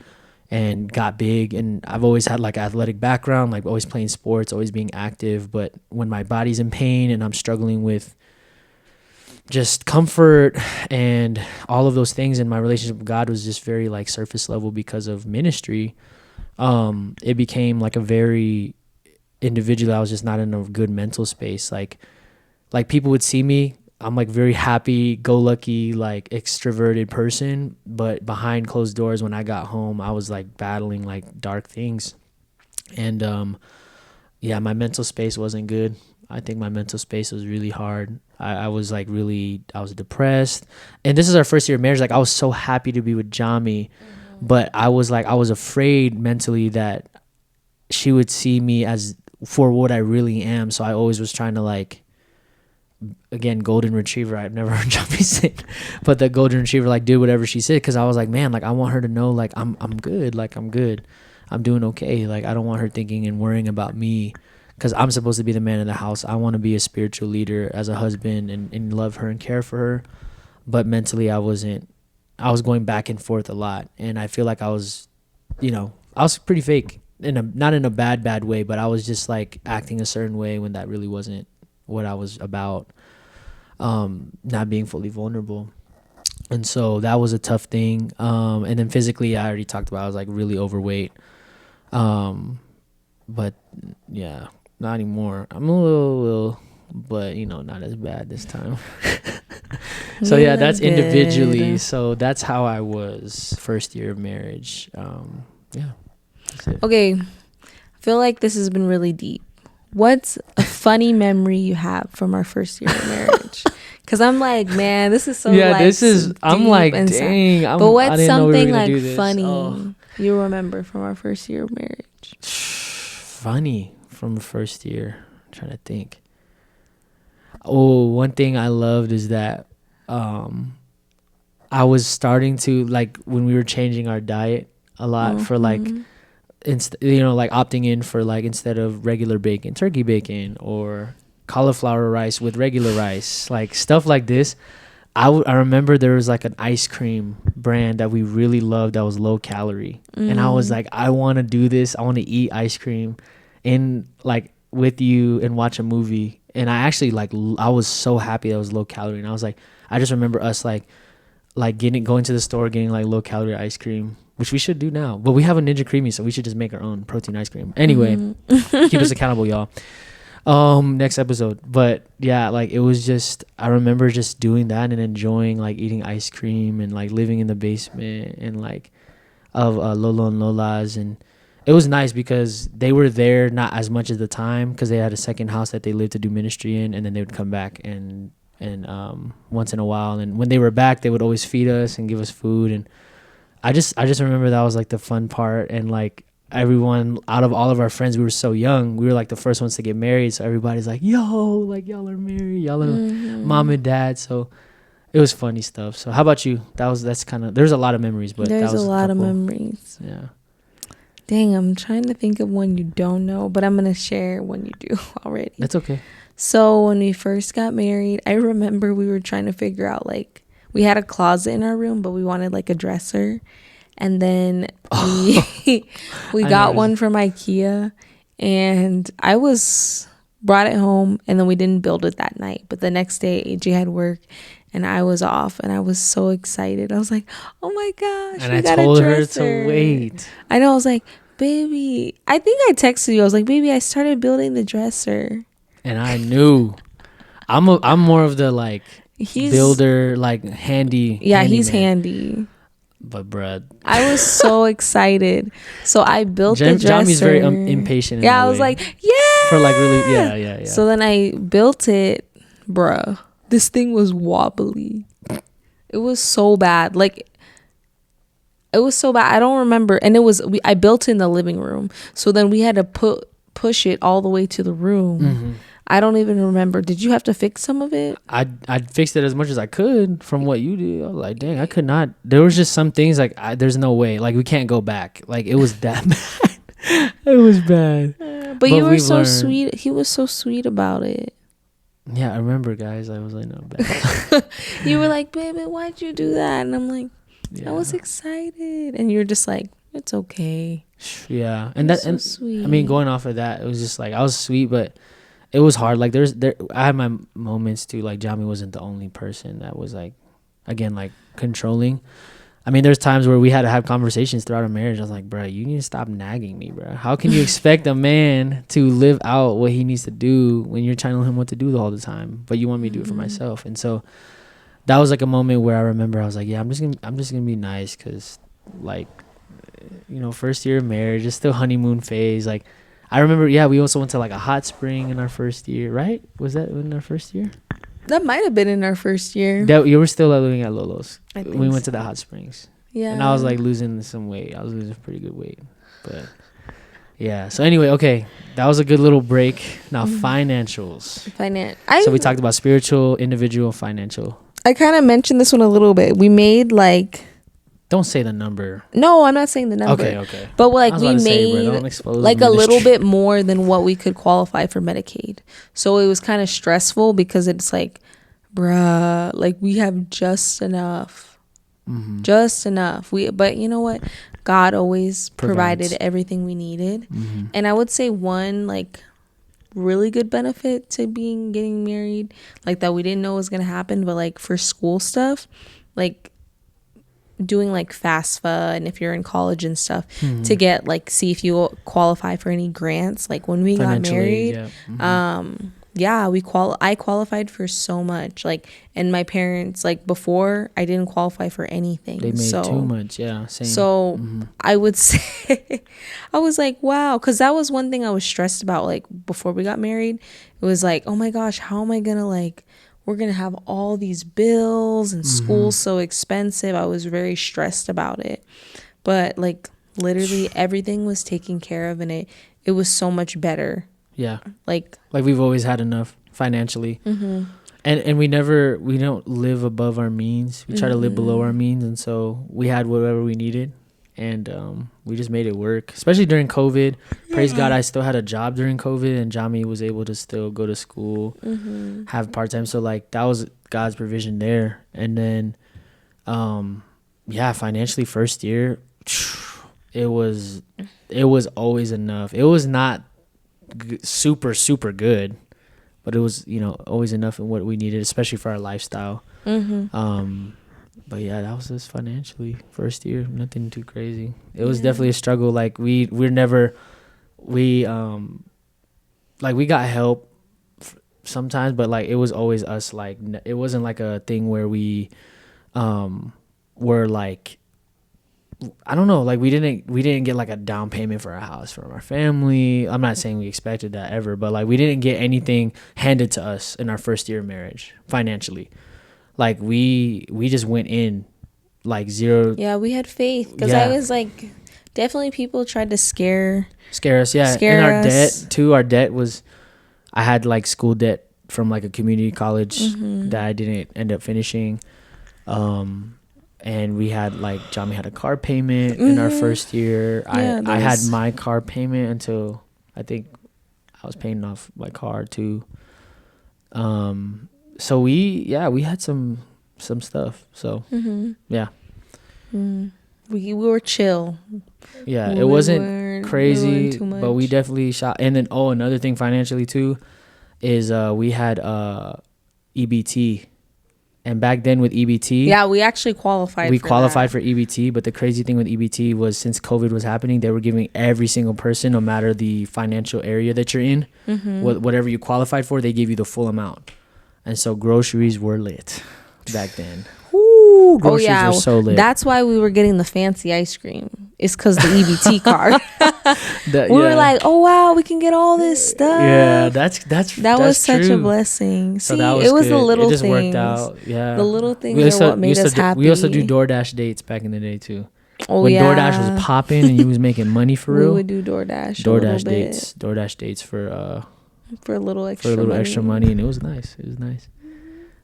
and got big. And I've always had like athletic background, like always playing sports, always being active. But when my body's in pain and I'm struggling with just comfort and all of those things, and my relationship with God was just very like surface level because of ministry. It became like a very individual. I was just not in a good mental space. Like people would see me. I'm like very happy, go lucky, like extroverted person. But behind closed doors, when I got home, I was like battling like dark things. And, yeah, my mental space wasn't good. I think my mental space was really hard. I was depressed. And this is our first year of marriage. Like I was so happy to be with Yami. But I was afraid mentally that she would see me as for what I really am. So I always was trying to like again, golden retriever. I've never heard Jami say, but the golden retriever like did whatever she said, because I was like, man, like I want her to know like I'm good, like I'm good, I'm doing okay. Like I don't want her thinking and worrying about me, because I'm supposed to be the man in the house. I want to be a spiritual leader as a husband and love her and care for her, but mentally I wasn't. I was going back and forth a lot, and I feel like I was, I was pretty fake, not in a bad way, but I was just like acting a certain way when that really wasn't what I was about, not being fully vulnerable. And so that was a tough thing. And then physically, I already talked about, I was like really overweight. But yeah, not anymore. I'm a little, but not as bad this time. So yeah, that's individually. So that's how I was first year of marriage. Yeah. That's it. Okay. I feel like this has been really deep. What's a funny memory you have from our first year of marriage? Because I'm like, man, this is so I'm like, dang. But what's something like funny you remember from our first year of marriage? Funny from the first year. I'm trying to think. Oh, one thing I loved is that I was starting to, like, when we were changing our diet a lot for like, like opting in for like, instead of regular bacon, turkey bacon, or cauliflower rice with regular rice, like stuff like this. I remember there was like an ice cream brand that we really loved that was low calorie, and I was like, I want to do this. I want to eat ice cream with you and watch a movie. And I actually I was so happy that it was low calorie, and I was like, I just remember us going to the store, getting like low calorie ice cream, which we should do now. But we have a Ninja Creamy, so we should just make our own protein ice cream. Anyway, keep us accountable, y'all. Next episode. But yeah, like it was just, I remember just doing that and enjoying like eating ice cream and like living in the basement and like of Lolo and Lola's, and it was nice because they were there not as much at the time because they had a second house that they lived to do ministry in, and then they would come back and once in a while, and when they were back they would always feed us and give us food. And I just remember that was like the fun part. And like everyone, out of all of our friends, we were so young, we were like the first ones to get married, so everybody's like, yo, like y'all are married, y'all are mom and dad. So it was funny stuff. So how about you? That's kind of, there's a lot of memories, but there's that was a lot of memories. Yeah. Dang, I'm trying to think of one you don't know, but I'm gonna share one you do already. That's okay. So when we first got married, I remember we were trying to figure out, like, we had a closet in our room, but we wanted like a dresser. And then we got one from IKEA, and I brought it home, and then we didn't build it that night. But the next day, AJ had work, and I was off, and I was so excited. I was like, oh my gosh, and I told her to wait. I know. I was like, baby, I think I texted you. I was like, baby, I started building the dresser. And I knew. I'm more of the like builder, like handy. Yeah, he's handy. But bruh, I was so excited. So I built the dresser. Jami's very impatient. Yeah, I was like, yeah. For like really, yeah. So then I built it, bruh. This thing was wobbly. It was so bad. Like, it was so bad. I don't remember. And I built it in the living room. So then we had to push it all the way to the room. Mm-hmm. I don't even remember. Did you have to fix some of it? I fixed it as much as I could from what you did. I was like, dang, I could not. There was just some things like, there's no way. Like, we can't go back. Like, it was that bad. It was bad. But you were so sweet. He was so sweet about it. Yeah, I remember, guys. I was like, no, bad. You were like, baby, why'd you do that? And I'm like, I was excited. And you're just like, it's okay. Yeah. And that, so sweet. I mean, going off of that, it was just like, I was sweet, but it was hard. Like I had my moments too. Like Jami wasn't the only person that was like, again, like controlling. I mean, there's times where we had to have conversations throughout our marriage. I was like, bro, you need to stop nagging me, bro. How can you expect a man to live out what he needs to do when you're trying to tell him what to do all the time, but you want me to do it for myself? And so that was like a moment where I remember I was like, yeah, I'm just gonna be nice, because like, first year of marriage, it's still honeymoon phase. Like, I remember, we also went to like a hot spring in our first year, right? Was that in our first year? That might have been in our first year. That you were still living at Lolo's. We went so. to the hot springs. Yeah. And I was like losing some weight. I was losing pretty good weight. But Yeah. So anyway, okay, that was a good little break. Now financials. So we talked about spiritual, individual, financial. I kind of mentioned this one a little bit. We made like. Don't say the number. No, I'm not saying the number. Okay. But like we made like a little bit more than what we could qualify for Medicaid. So it was kind of stressful because it's like, bruh, like we have just enough. Mm-hmm. Just enough. But you know what? God always provided everything we needed. Mm-hmm. And I would say one like really good benefit to getting married, like that we didn't know was going to happen, but like for school stuff, like doing like FAFSA and if you're in college and stuff to get like see if you qualify for any grants. Like when we got married, I qualified for so much. Like, and my parents, like before I didn't qualify for anything. They made too much. Yeah. Same. So I would say I was like, wow, because that was one thing I was stressed about. Like before we got married, it was like, oh my gosh, how am I gonna like. We're going to have all these bills and school's so expensive. I was very stressed about it. But like literally everything was taken care of and it was so much better. Yeah. Like we've always had enough financially. Mm-hmm. And we don't live above our means. We try to live below our means. And so we had whatever we needed. And we just made it work, especially during COVID. Praise God, I still had a job during COVID, and Yami was able to still go to school, have part-time. So, like, that was God's provision there. And then, financially, first year, it was always enough. It was not super, super good, but it was, always enough in what we needed, especially for our lifestyle. But yeah, that was just financially first year, nothing too crazy. It was definitely a struggle. Like we got help sometimes, but like it was always us. Like it wasn't like a thing where we were like, I don't know, like we didn't get like a down payment for our house from our family. I'm not saying we expected that ever, but like we didn't get anything handed to us in our first year of marriage financially. Like we just went in like zero. Yeah, we had faith because I was like, definitely people tried to scare us. Yeah, and our debt too. Our debt was, I had like school debt from like a community college that I didn't end up finishing. And we had like Jami had a car payment in our first year. I had my car payment until I think I was paying off my car too. So we had some stuff. So we were chill. Yeah, it wasn't crazy, but we definitely shot. And then another thing financially too is we had EBT, and back then with EBT, we actually qualified. We qualified for EBT, but the crazy thing with EBT was since COVID was happening, they were giving every single person, no matter the financial area that you're in, whatever you qualified for, they gave you the full amount. And so groceries were lit back then. Ooh, groceries were so lit. That's why we were getting the fancy ice cream. It's because the EBT card. We were like, oh wow, we can get all this stuff. Yeah, that was such a blessing. So See, it was the little things. It just things. worked out. Yeah, the little things are what made us happy. We also do DoorDash dates back in the day too. When DoorDash was popping and you was making money for real. We would do DoorDash dates for a little extra money, and it was nice.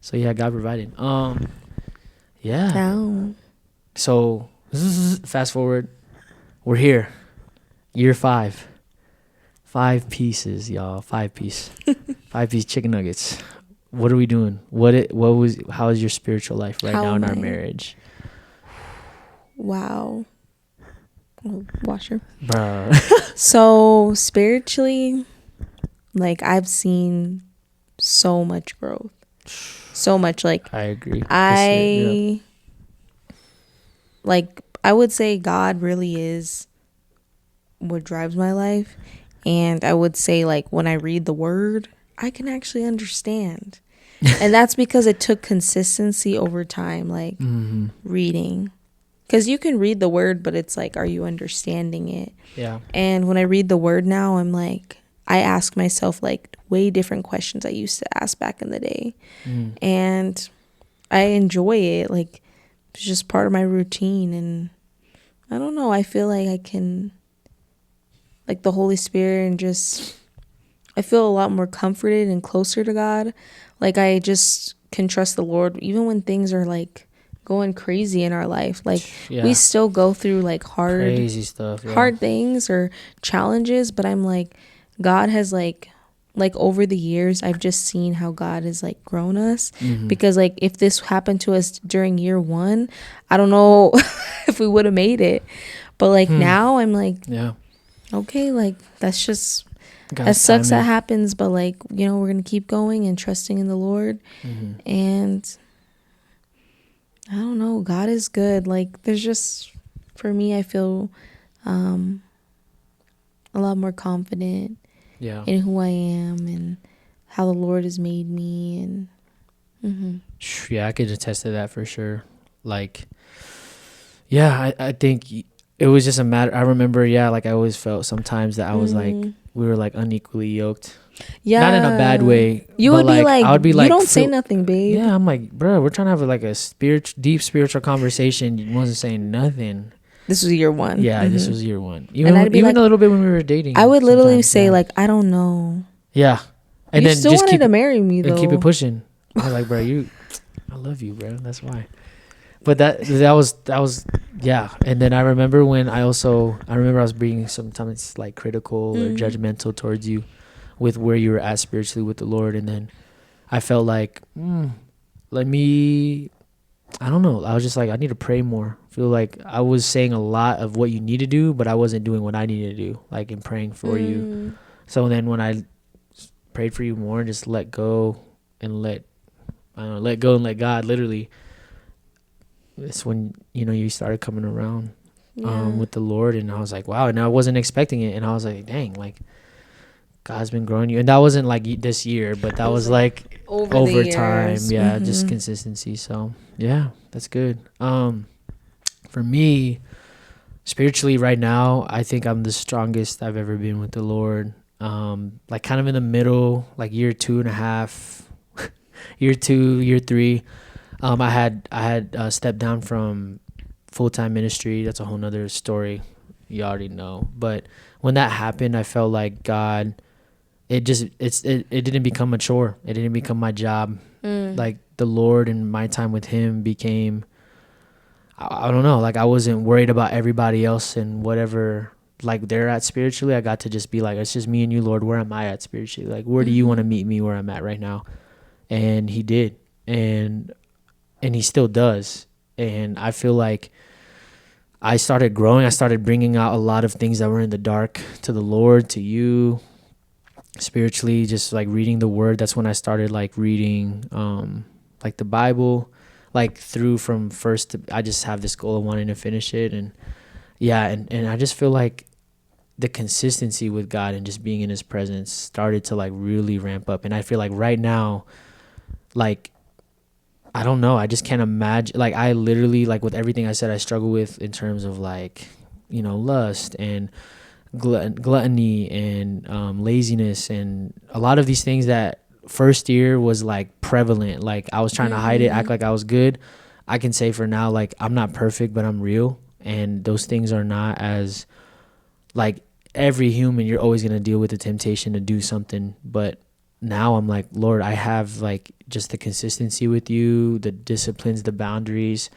So yeah, God provided. So fast forward, we're here, year 5, 5 pieces, y'all, 5-piece chicken nuggets. What are we doing? How is your spiritual life now in our marriage? Wow. Washer. Bruh. So spiritually, like I've seen so much growth. So much, like I agree. I would say God really is what drives my life. And I would say like when I read the word, I can actually understand. And that's because it took consistency over time, like reading. Because you can read the word, but it's like, are you understanding it? Yeah. And when I read the word now, I'm like, I ask myself like way different questions I used to ask back in the day. And I enjoy it. Like it's just part of my routine. And I don't know, I feel like I can like the Holy Spirit, and just I feel a lot more comforted and closer to God. Like I just can trust the Lord even when things are like going crazy in our life. Like we still go through like crazy stuff, hard things or challenges, but I'm like, God has like over the years, I've just seen how God has like grown us. Because like if this happened to us during year 1, I don't know if we would have made it. But like now I'm like, okay, like that's just that sucks that happens, but like, you know, we're gonna keep going and trusting in the Lord. And I don't know, God is good. Like there's just, for me, I feel a lot more confident in who I am and how the Lord has made me. And I could attest to that for sure. Like I think it was just a matter. I remember like I always felt sometimes that I was like, we were like unequally yoked. Not in a bad way. You would be like, I would be like, you don't say nothing, babe. Yeah, I'm like, bro, we're trying to have like a deep spiritual conversation. You wasn't saying nothing. This was year 1. Yeah, this was year 1. Even like, a little bit when we were dating. I would literally say like, I don't know. Yeah. And you then still just wanted to marry me though. And keep it pushing. I was like, bro, I love you, bro. That's why. But that was and then I remember when I was being sometimes like critical or judgmental towards you with where you were at spiritually with the Lord, and then I felt like I don't know, I was just like, I need to pray more. I feel like I was saying a lot of what you need to do, but I wasn't doing what I needed to do, like in praying for you. So then when I prayed for you more and just let go and let God, literally, it's when you started coming around with the Lord, and I was like, wow. And I wasn't expecting it, and I was like, dang, like God's been growing you. And that wasn't like this year, but that was like over time. Just consistency. So that's good. For me, spiritually right now, I think I'm the strongest I've ever been with the Lord. Like kind of in the middle, like year 2.5, year 2, year 3. I had stepped down from full-time ministry. That's a whole nother story. You already know. But when that happened, I felt like God, it didn't become a chore. It didn't become my job. Like the Lord and my time with him became, I don't know, like I wasn't worried about everybody else and whatever like they're at spiritually. I got to just be like, it's just me and you, Lord. Where am I at spiritually? Like, where do you want to meet me where I'm at right now? And he did. And he still does. And I feel like I started growing. I started bringing out a lot of things that were in the dark to the Lord, to you, spiritually, just like reading the word. That's when I started like reading like the Bible, like through from first to, I just have this goal of wanting to finish it. And and I just feel like the consistency with God and just being in his presence started to like really ramp up. And I feel like right now, like, I don't know, I just can't imagine, like I literally, like with everything I said I struggle with in terms of like, lust and gluttony and laziness and a lot of these things that first year was like prevalent. Like I was trying to hide it, act like I was good. I can say for now, like I'm not perfect, but I'm real. And those things are not as, like every human, you're always going to deal with the temptation to do something. But now I'm like, Lord, I have like just the consistency with you, the disciplines, the boundaries,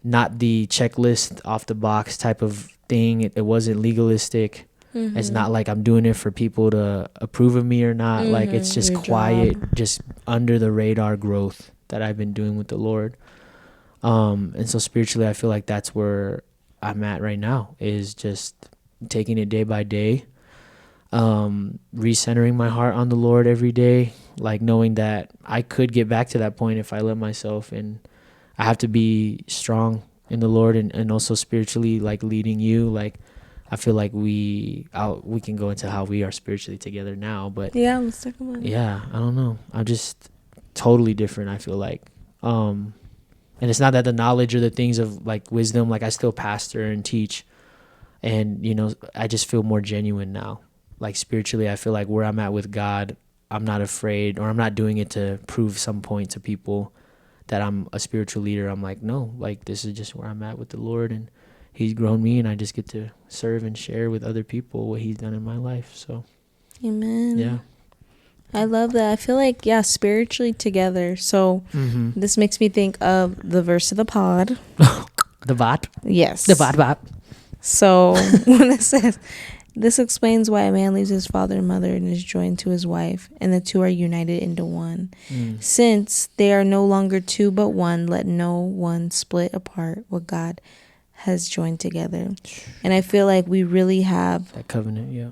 not the checklist off the box type of thing. It wasn't legalistic. It's not like I'm doing it for people to approve of me or not. Like it's just quiet, just under the radar growth that I've been doing with the Lord. And so spiritually, I feel like that's where I'm at right now, is just taking it day by day, recentering my heart on the Lord every day, like knowing that I could get back to that point if I let myself, and I have to be strong in the Lord and also spiritually, like leading you. Like I feel like we can go into how we are spiritually together now, but let's talk about it. I don't know, I'm just totally different, I feel like. And it's not that the knowledge or the things of like wisdom, like I still pastor and teach, and I just feel more genuine now. Like spiritually, I feel like where I'm at with God, I'm not afraid, or I'm not doing it to prove some point to people that I'm a spiritual leader. I'm like, no, like this is just where I'm at with the Lord, and he's grown me, and I just get to serve and share with other people what he's done in my life. So, amen. Yeah. I love that. I feel like, spiritually together. So this makes me think of the verse of the pod. The bot? Yes. The bot. So when it says, this explains why a man leaves his father and mother and is joined to his wife, and the two are united into one. Since they are no longer two but one, let no one split apart what God has joined together. And I feel like we really have that covenant. Yeah.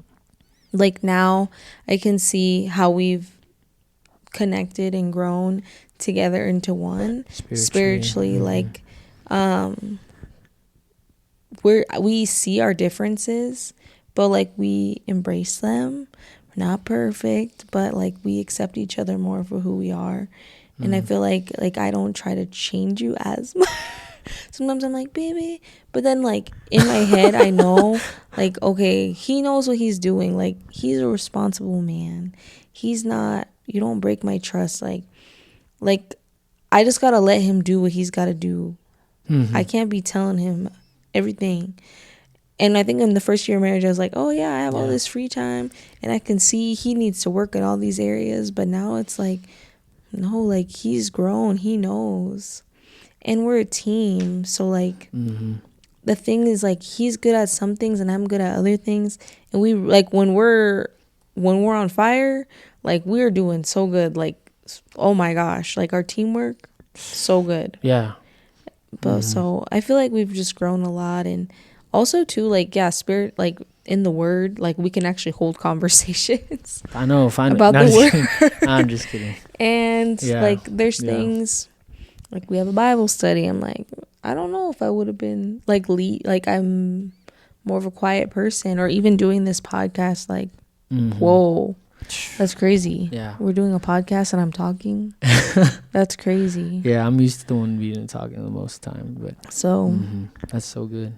Like now I can see how we've connected and grown together into one spiritually. Like we see our differences, but like we embrace them. We're not perfect, but like we accept each other more for who we are. And I feel like I don't try to change you as much. Sometimes I'm like, baby, but then like in my head I know like, okay, he knows what he's doing. Like he's a responsible man. He's not, you don't break my trust. Like I just gotta let him do what he's gotta do. I can't be telling him everything. And I think in the first year of marriage I was like, oh yeah, I have all this free time and I can see he needs to work in all these areas. But now it's like, no, like he's grown, he knows. And we're a team, so like the thing is like he's good at some things and I'm good at other things, and we like when we're on fire, like we're doing so good. Like, oh my gosh, like our teamwork, so good. Yeah. But so I feel like we've just grown a lot, and also too like spirit, like in the word, like we can actually hold conversations. I know, about the word. I'm just kidding. And like there's things. Like we have a Bible study. I'm like, I don't know if I would have been like I'm more of a quiet person, or even doing this podcast. Like, whoa, that's crazy. Yeah, we're doing a podcast and I'm talking. That's crazy. Yeah, I'm used to the one being talking the most time, but so that's so good.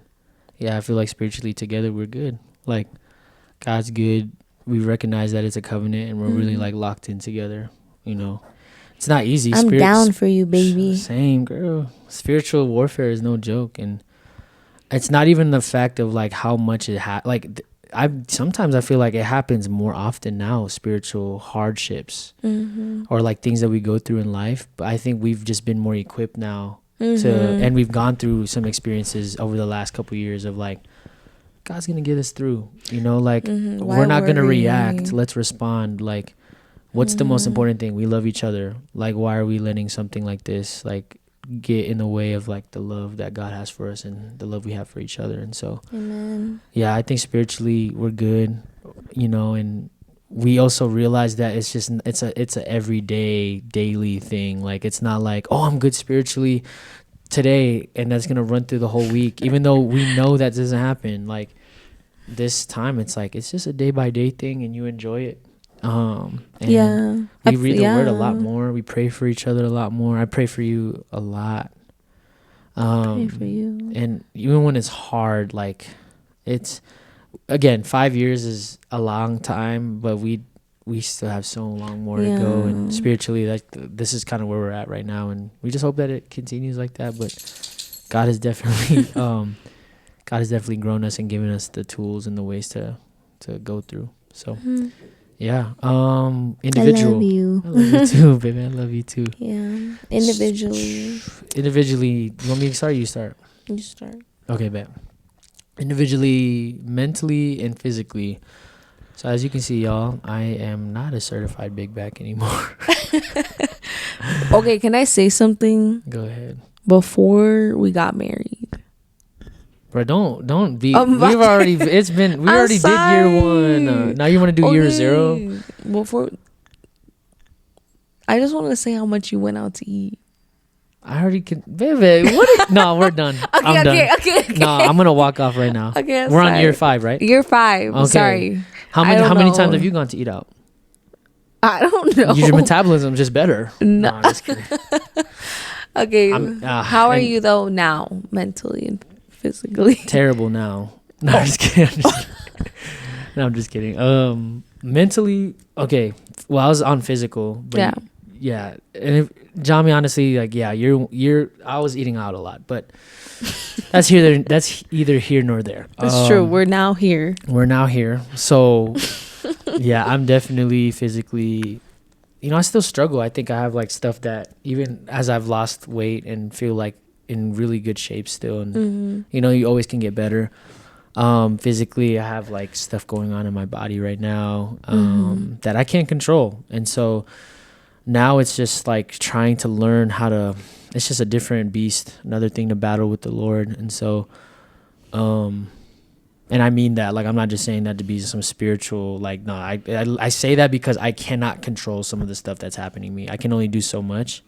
Yeah, I feel like spiritually together we're good. Like God's good. We recognize that it's a covenant, and we're really like locked in together. You know. It's not easy. I'm down for you, baby. Same, girl. Spiritual warfare is no joke, and it's not even the fact of like how much it sometimes I feel like it happens more often now. Spiritual hardships or like things that we go through in life. But I think we've just been more equipped now and we've gone through some experiences over the last couple of years of like, God's gonna get us through. You know, like we're not gonna react. Let's respond. Like. What's the most important thing? We love each other. Like, why are we letting something like this, like, get in the way of, like, the love that God has for us and the love we have for each other? And so, yeah, I think spiritually we're good, you know, and we also realize that it's a everyday, daily thing. Like, it's not like, oh, I'm good spiritually today, and that's going to run through the whole week, even though we know that doesn't happen. Like, this time, it's like, it's just a day-by-day thing, and you enjoy it. And we read the word a lot more. We pray for each other a lot more. I pray for you a lot. Pray for you. And even when it's hard, like it's, again, 5 years is a long time, but we still have so long more to go. And spiritually, this is kind of where we're at right now. And we just hope that it continues like that. But God has definitely, grown us and given us the tools and the ways to go through. So. Yeah. Individual. I love you too, baby. I love you too. Yeah. Individually. You want me to start? You start. You start. Okay, bet. Individually, mentally, and physically. So as you can see, y'all, I am not a certified big back anymore. Okay, can I say something? Go ahead. Before we got married. Bro, don't be. We already did year one. Now you want to do year zero? Before, I just wanted to say how much you went out to eat. I already can, baby. No, we're done. I'm done. Okay. No, I'm gonna walk off right now. Okay, we're on year 5, right? Year 5. Okay. Sorry. How many times have you gone to eat out? I don't know. Your metabolism's just better. No, I'm just kidding. Okay. How are you though now, mentally and physically? Terrible now. No, I'm just kidding. I'm just kidding. Mentally, okay. Well, I was on physical, but yeah. And Jami, honestly, like, yeah, you're. I was eating out a lot, but that's either here nor there. That's true. We're now here. So, yeah, I'm definitely physically. I still struggle. I think I have like stuff that even as I've lost weight and feel like in really good shape still, and you always can get better. Physically, I have like stuff going on in my body right now that I can't control, and so now it's just like trying to learn how to. It's just a different beast, another thing to battle with the Lord, and so, and I mean that, like, I'm not just saying that to be some spiritual, like, no, I say that because I cannot control some of the stuff that's happening to me. I can only do so much,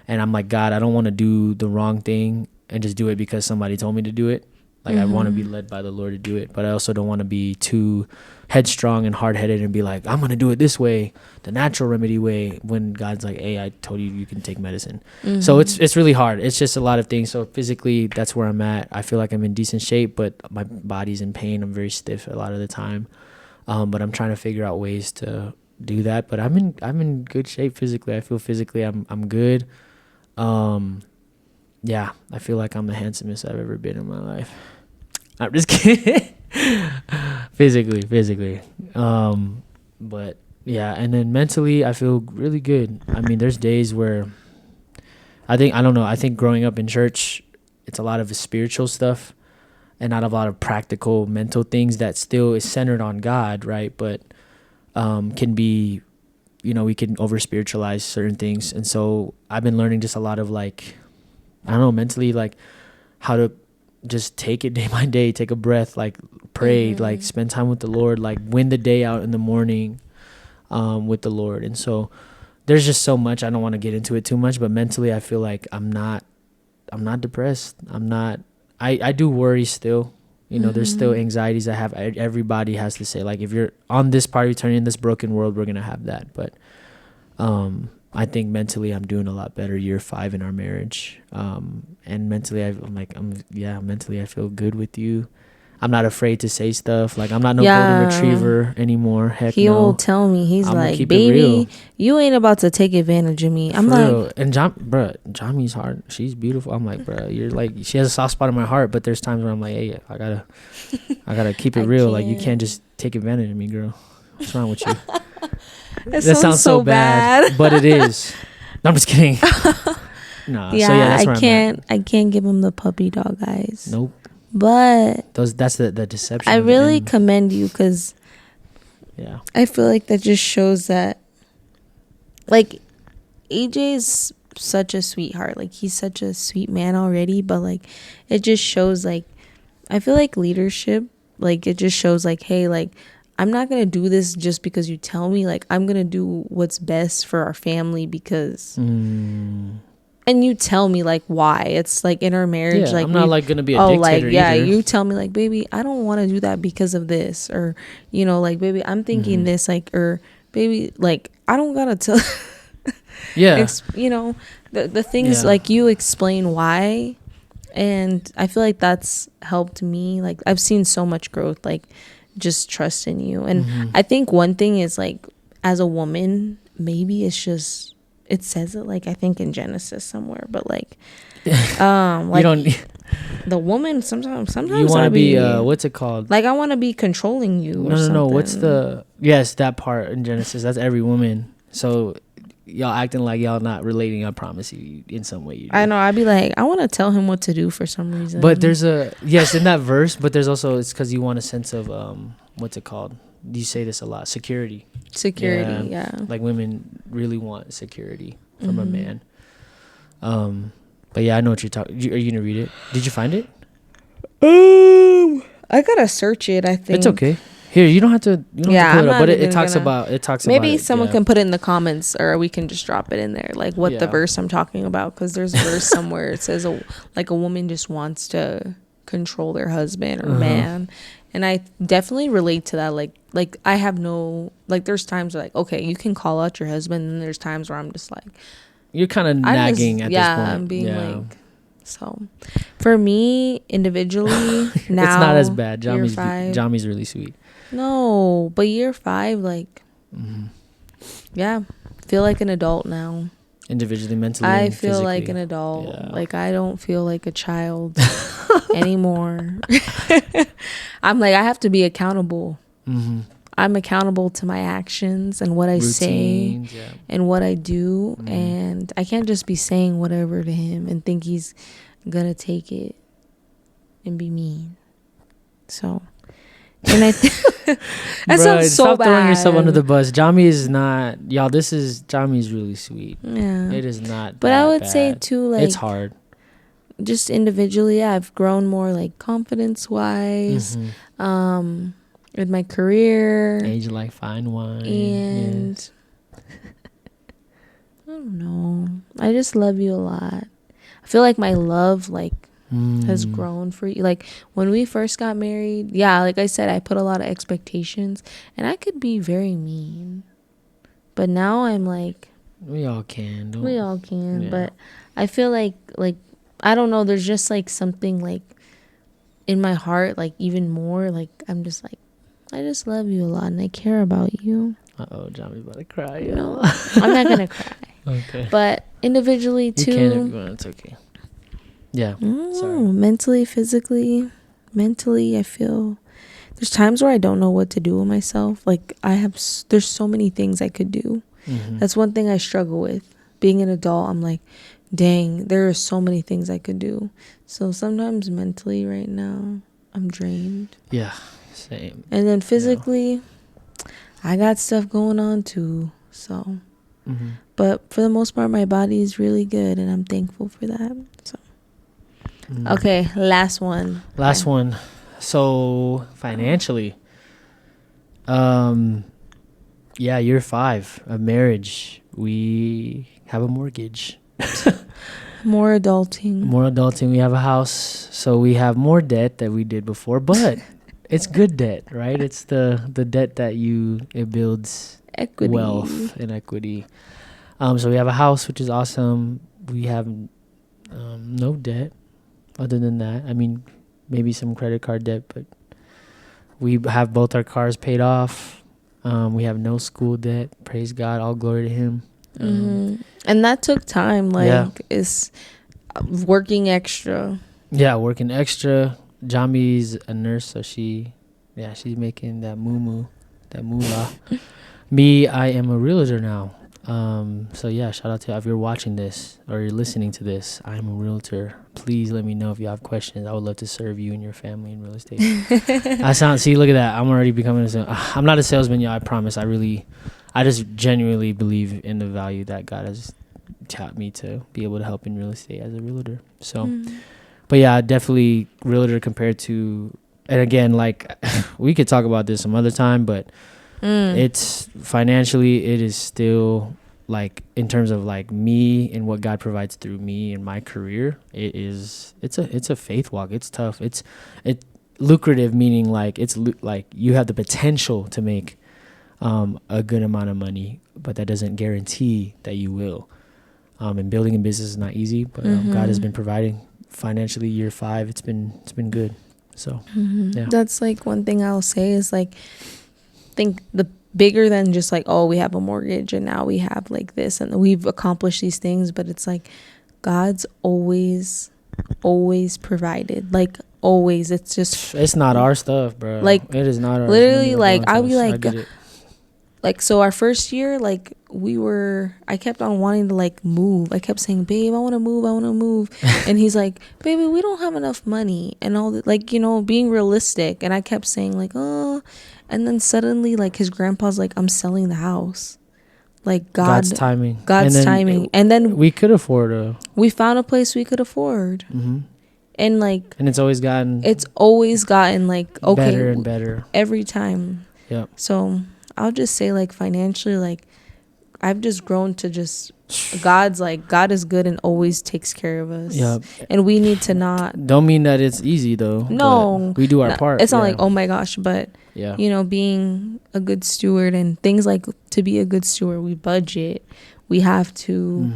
and I'm like, God, I don't want to do the wrong thing and just do it because somebody told me to do it. Like, I want to be led by the Lord to do it, but I also don't want to be too headstrong and hard-headed and be like, I'm going to do it this way, the natural remedy way, when God's like, hey, I told you can take medicine. So it's really hard. It's just a lot of things. So physically, that's where I'm at. I feel like I'm in decent shape, but my body's in pain. I'm very stiff a lot of the time. But I'm trying to figure out ways to do that. But I'm in good shape physically. I feel physically I'm good. Yeah, I feel like I'm the handsomest I've ever been in my life. I'm just kidding. physically. But yeah, and then mentally, I feel really good. I mean, there's days where I think growing up in church, it's a lot of spiritual stuff and not a lot of practical mental things that still is centered on God, right? But can be, we can over spiritualize certain things. And so I've been learning just a lot of like, I don't know, mentally, like how to just take it day by day, take a breath, like pray, like spend time with the Lord, like win the day out in the morning with the Lord. And so there's just so much. I don't want to get into it too much, but mentally I feel like I'm not depressed. I do worry still. There's still anxieties I have. Everybody has to say, like, if you're on this part of eternity in this broken world, we're going to have that. But I think mentally I'm doing a lot better year 5 in our marriage. And mentally mentally I feel good with you. I'm not afraid to say stuff. Like, I'm not no golden retriever anymore. Heck no. He'll tell me, he's like, baby, you ain't about to take advantage of me. I'm For like, real. And Jami's hard. She's beautiful. I'm like, bro, you're like, she has a soft spot in my heart, but there's times where I'm like, hey, I gotta keep it real. Like, you can't just take advantage of me, girl. What's wrong with you? That sounds so bad. But it is. No, I'm just kidding. No. Yeah, so yeah, that's where I can't give him the puppy dog eyes. Nope. But that's the deception. I really commend you because yeah, I feel like that just shows that, like, AJ's such a sweetheart. Like, he's such a sweet man already, but like it just shows, like, I feel like leadership, like, it just shows like, hey, like, I'm not gonna do this just because you tell me. Like, I'm gonna do what's best for our family because and you tell me, like, why. It's like in our marriage, yeah, like, I'm not like gonna be a dictator either. You tell me, like, baby, I don't want to do that because of this, or like, baby, I'm thinking this, like, or baby, like, I don't gotta tell yeah the things, like, you explain why. And I feel like that's helped me. Like, I've seen so much growth, like, just trust in you. And I think one thing is, like, as a woman, maybe it's just, it says it, like, I think in Genesis somewhere, but like like, you don't, the woman sometimes you want to be what's it called, like, I want to be controlling you. No, what's the, yes, that part in Genesis, that's every woman. So y'all acting like y'all not relating. I promise you, in some way you do. I know. I'd be like, I want to tell him what to do for some reason. But there's in that verse, but there's also, it's because you want a sense of what's it called, you say this a lot, security, yeah. Like, women really want security from a man. But yeah, I know what you're talking. Are you gonna read it? Did you find it? I gotta search it. I think it's okay. Here, you don't have to. You don't have to put it up, but it talks about. Maybe someone can put it in the comments, or we can just drop it in there, like what the verse I'm talking about. Because there's a verse somewhere it says a woman just wants to control their husband or man, and I definitely relate to that. Like I have no, like, there's times where, like, okay, you can call out your husband, and there's times where I'm just like, you're kind of nagging at this point. I'm being like. So, for me individually, now it's not as bad. Jami's really sweet. No, but year 5, like, yeah, feel like an adult now. individually, mentally. I and feel physically. like an adult. Yeah. Like I don't feel like a child anymore. I'm like, I have to be accountable. Mm-hmm. I'm accountable to my actions and what I say and what I do. Mm-hmm. And I can't just be saying whatever to him and think he's going to take it and be mean. So, and I that sounds so stop bad. Throwing yourself under the bus. Jami is not, y'all, Jami is really sweet. Yeah. It is not But I would say too, like, it's hard. Just individually, I've grown more like confidence-wise. Mm-hmm. With my career. Age like fine wine. And yes. I don't know. I just love you a lot. I feel like my love has grown for you. Like when we first got married, yeah, like I said, I put a lot of expectations and I could be very mean. But now I'm like, we all can. Yeah. But I feel like I don't know, there's just like something like in my heart, like even more, like I'm just like, I just love you a lot and I care about you. Uh-oh, Johnny's about to cry. No, I'm not going to cry. Okay. But individually, too. You can if you want. It's okay. Yeah. Sorry. Mentally, physically, I feel... There's times where I don't know what to do with myself. Like, there's so many things I could do. Mm-hmm. That's one thing I struggle with. Being an adult, I'm like, dang, there are so many things I could do. So sometimes mentally right now, I'm drained. Yeah. Same. And then physically, I got stuff going on too. So, but for the most part, my body is really good, and I'm thankful for that. So, okay, last one. So financially, year 5 of marriage, we have a mortgage. More adulting. We have a house, so we have more debt than we did before, but. It's good debt, right? It's the debt that it builds equity. Wealth and equity. So we have a house, which is awesome. We have no debt other than that. I mean, maybe some credit card debt, but we have both our cars paid off. We have no school debt. Praise God. All glory to him. And that took time. It's working extra. Yeah, working extra. Jami's a nurse, so she's making that moolah. Me, I am a realtor now. So yeah, shout out to if you're watching this or you're listening to this, I'm a realtor. Please let me know if you have questions. I would love to serve you and your family in real estate. Look at that. I'm already becoming I'm not a salesman, y'all, I promise. I just genuinely believe in the value that God has taught me to be able to help in real estate as a realtor. So but yeah, definitely realtor compared to, and again, like we could talk about this some other time, but it's financially, it is still like in terms of like me and what God provides through me and my career, it's a faith walk. It's tough. It's lucrative, meaning like like you have the potential to make a good amount of money, but that doesn't guarantee that you will. And building a business is not easy, but God has been providing. Financially, year 5, it's been good. So yeah, that's like one thing I'll say is like, think the bigger than just like, oh, we have a mortgage and now we have like this and we've accomplished these things, but it's like God's always provided, like always. It's not our stuff, bro. Like it is not our literally. Like I'll be like so our first year, like I kept on wanting to like move. I kept saying, babe, I want to move. And he's like, baby, we don't have enough money and all that, like, being realistic. And I kept saying like, oh, and then suddenly like his grandpa's like, I'm selling the house. Like God's timing. And then we could afford we found a place we could afford. And like, and it's always gotten like, okay, better and better every time. Yep. So I'll just say like financially, like I've just grown to just God is good and always takes care of us. Yep. And we need to not. Don't mean that it's easy though. No, we do our part. It's not like, oh my gosh, but being a good steward and things like, to be a good steward, we budget. We have to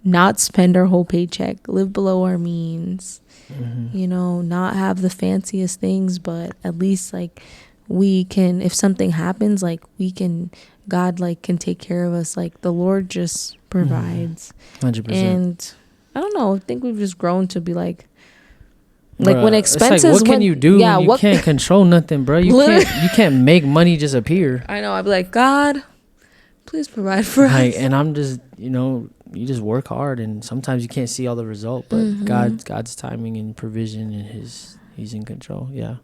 not spend our whole paycheck, live below our means. Not have the fanciest things, but at least like we can, if something happens, like we can God like can take care of us. Like the Lord just provides. 100%. And I don't know, I think we've just grown to be like when expenses, it's like, what can you do? Yeah, you can't control nothing, bro. You can't make money just appear. I know. I'd be like, God, please provide for us. And I'm just, you just work hard, and sometimes you can't see all the result, but God's timing and provision, and He's in control. Yeah.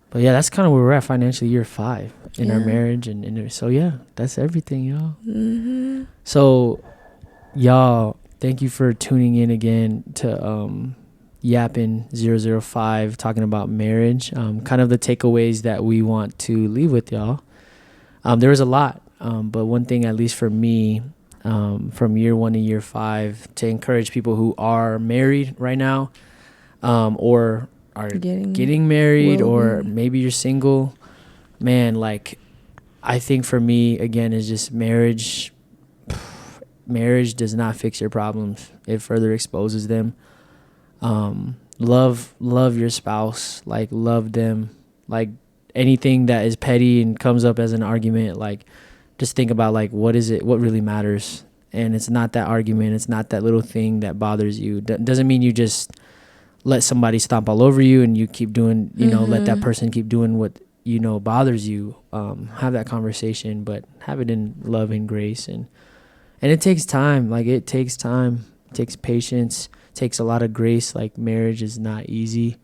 But yeah, that's kind of where we're at financially, year 5 in our marriage, and so yeah, that's everything, y'all. So, y'all, thank you for tuning in again to YAPpin 005, talking about marriage. Kind of the takeaways that we want to leave with y'all. There was a lot, but one thing, at least for me, from year 1 to year 5, to encourage people who are married right now, or are getting married, or maybe you're single, man, like, I think for me, again, is just marriage does not fix your problems. It further exposes them. Love your spouse, like, love them. Like, anything that is petty and comes up as an argument, like, just think about, like, what really matters. And it's not that argument, it's not that little thing that bothers you. Doesn't mean you just let somebody stomp all over you and you keep doing, let that person keep doing what bothers you. Have that conversation, but have it in love and grace, and it takes time. Like, it takes time, it takes patience, it takes a lot of grace. Like, marriage is not easy.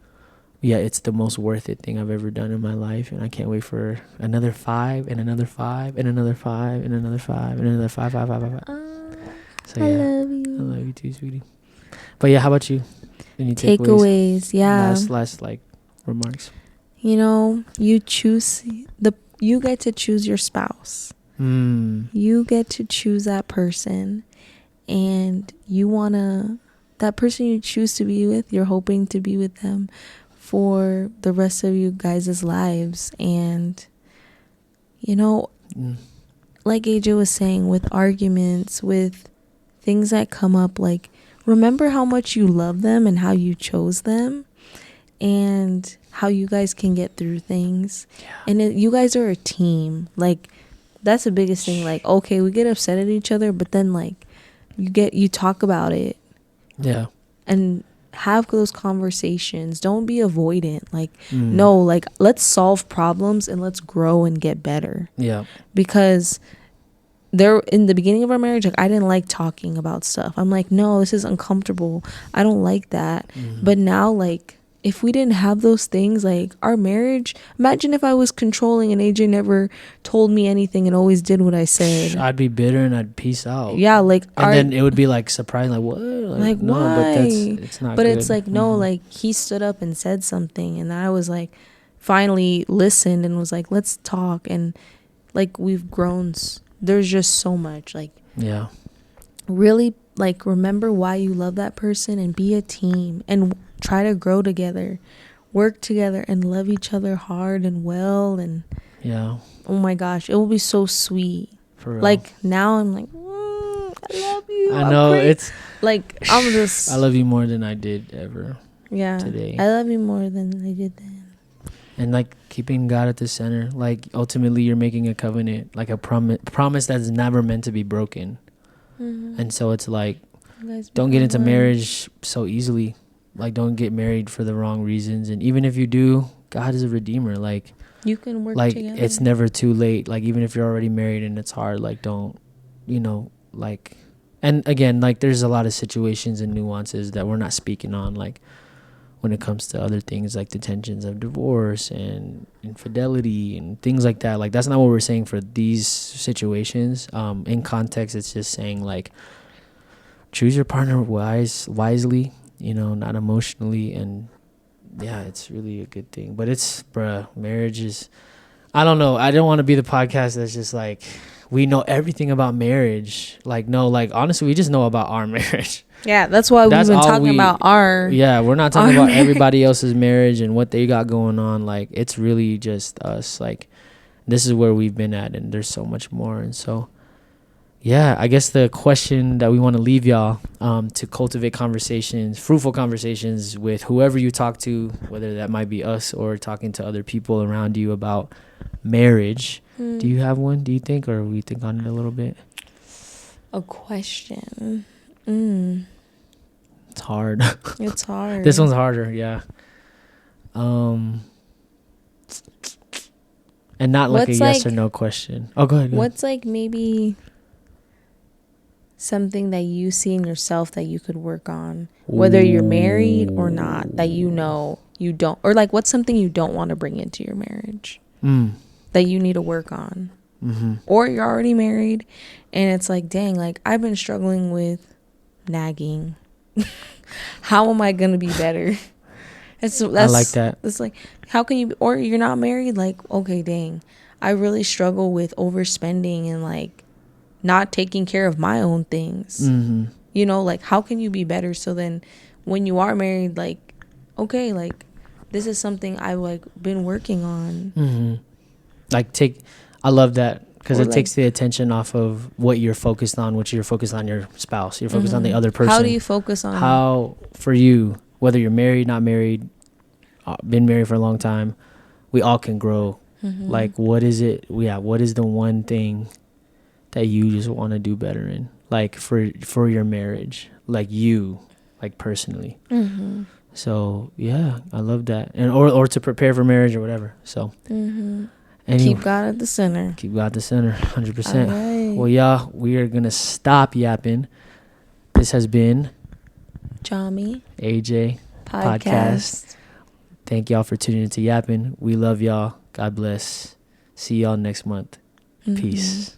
Yeah, it's the most worth it thing I've ever done in my life, and I can't wait for another 5 and another 5 and another 5 and another 5 and another 5. So yeah, I love you too, sweetie. But yeah, how about you? Any takeaways? Yeah. Last like remarks. You get to choose your spouse. You get to choose that person, and that person you choose to be with, you're hoping to be with them for the rest of you guys' lives. And like AJ was saying, with arguments, with things that come up, like, remember how much you love them and how you chose them, and how you guys can get through things. And you guys are a team. Like, that's the biggest thing. Like, okay, we get upset at each other, but then, like, you talk about it. Yeah. And have those conversations. Don't be avoidant. Like, no, like, let's solve problems and let's grow and get better. Yeah. Because in the beginning of our marriage, like, I didn't like talking about stuff. I'm like, no, this is uncomfortable. I don't like that. But now, like, if we didn't have those things, like, our marriage, imagine if I was controlling and AJ never told me anything and always did what I said. I'd be bitter and I'd peace out. Yeah, like, and then it would be like surprising, like, what? Like, no, why? But it's not. But good. It's like, no, like, he stood up and said something, and I was like, finally listened and was like, let's talk. And like, we've grown. There's just so much, like, yeah, really, like, remember why you love that person and be a team and try to grow together, work together, and love each other hard and well. And yeah, oh my gosh, it will be so sweet. For real. Like, now I'm like, I love you. I know, it's like, I'm just, I love you more than I did ever. Yeah, today. I love you more than I did then. And like, keeping God at the center, like, ultimately you're making a covenant, like a promise that's never meant to be broken. And so it's like, don't get into marriage so easily. Like, don't get married for the wrong reasons. And even if you do, God is a redeemer. Like, you can work like together. It's never too late. Like, even if you're already married and it's hard, like, don't, like, and again, like, there's a lot of situations and nuances that we're not speaking on, like, when it comes to other things, like the tensions of divorce and infidelity and things like that. Like, that's not what we're saying for these situations. In context, it's just saying, like, choose your partner wisely, not emotionally. And yeah, it's really a good thing. But marriage is, I don't know. I don't want to be the podcast that's just like, we know everything about marriage. Like, no, like, honestly, we just know about our marriage. Yeah, that's why we've been talking about our. Yeah, we're not talking about everybody else's marriage and what they got going on. Like, it's really just us. Like, this is where we've been at, and there's so much more. And so, yeah, I guess the question that we want to leave y'all, to cultivate fruitful conversations with whoever you talk to, whether that might be us or talking to other people around you about marriage, Do you have one, do you think, or we think on it a little bit? A question. It's hard. It's hard. This one's harder, yeah. And not like a yes or no question. Oh, go ahead. What's like maybe something that you see in yourself that you could work on, whether you're married or not, that you know you don't, or like what's something you don't want to bring into your marriage that you need to work on? Or you're already married and it's like, dang, like I've been struggling with nagging. How am I gonna be better? That's I like that. It's like, how can you, or you're not married, like, okay, dang, I really struggle with overspending and like not taking care of my own things. You know, like how can you be better? So then when you are married, like, okay, like this is something I've like been working on. Like I love that, because it takes the attention off of what you're focused on, which you're focused on your spouse. You're focused on the other person. How do you focus on how, for you, whether you're married, not married, been married for a long time, we all can grow. Like, what is it? What is the one thing that you just want to do better in? Like, for your marriage, like you, like personally. So, yeah, I love that. And or to prepare for marriage or whatever. So, keep God at the center. Keep God at the center, 100%. Right. Well, y'all, we are going to stop yapping. This has been Yami AJ Podcast. Thank y'all for tuning into YAPpin. We love y'all. God bless. See y'all next month. Peace.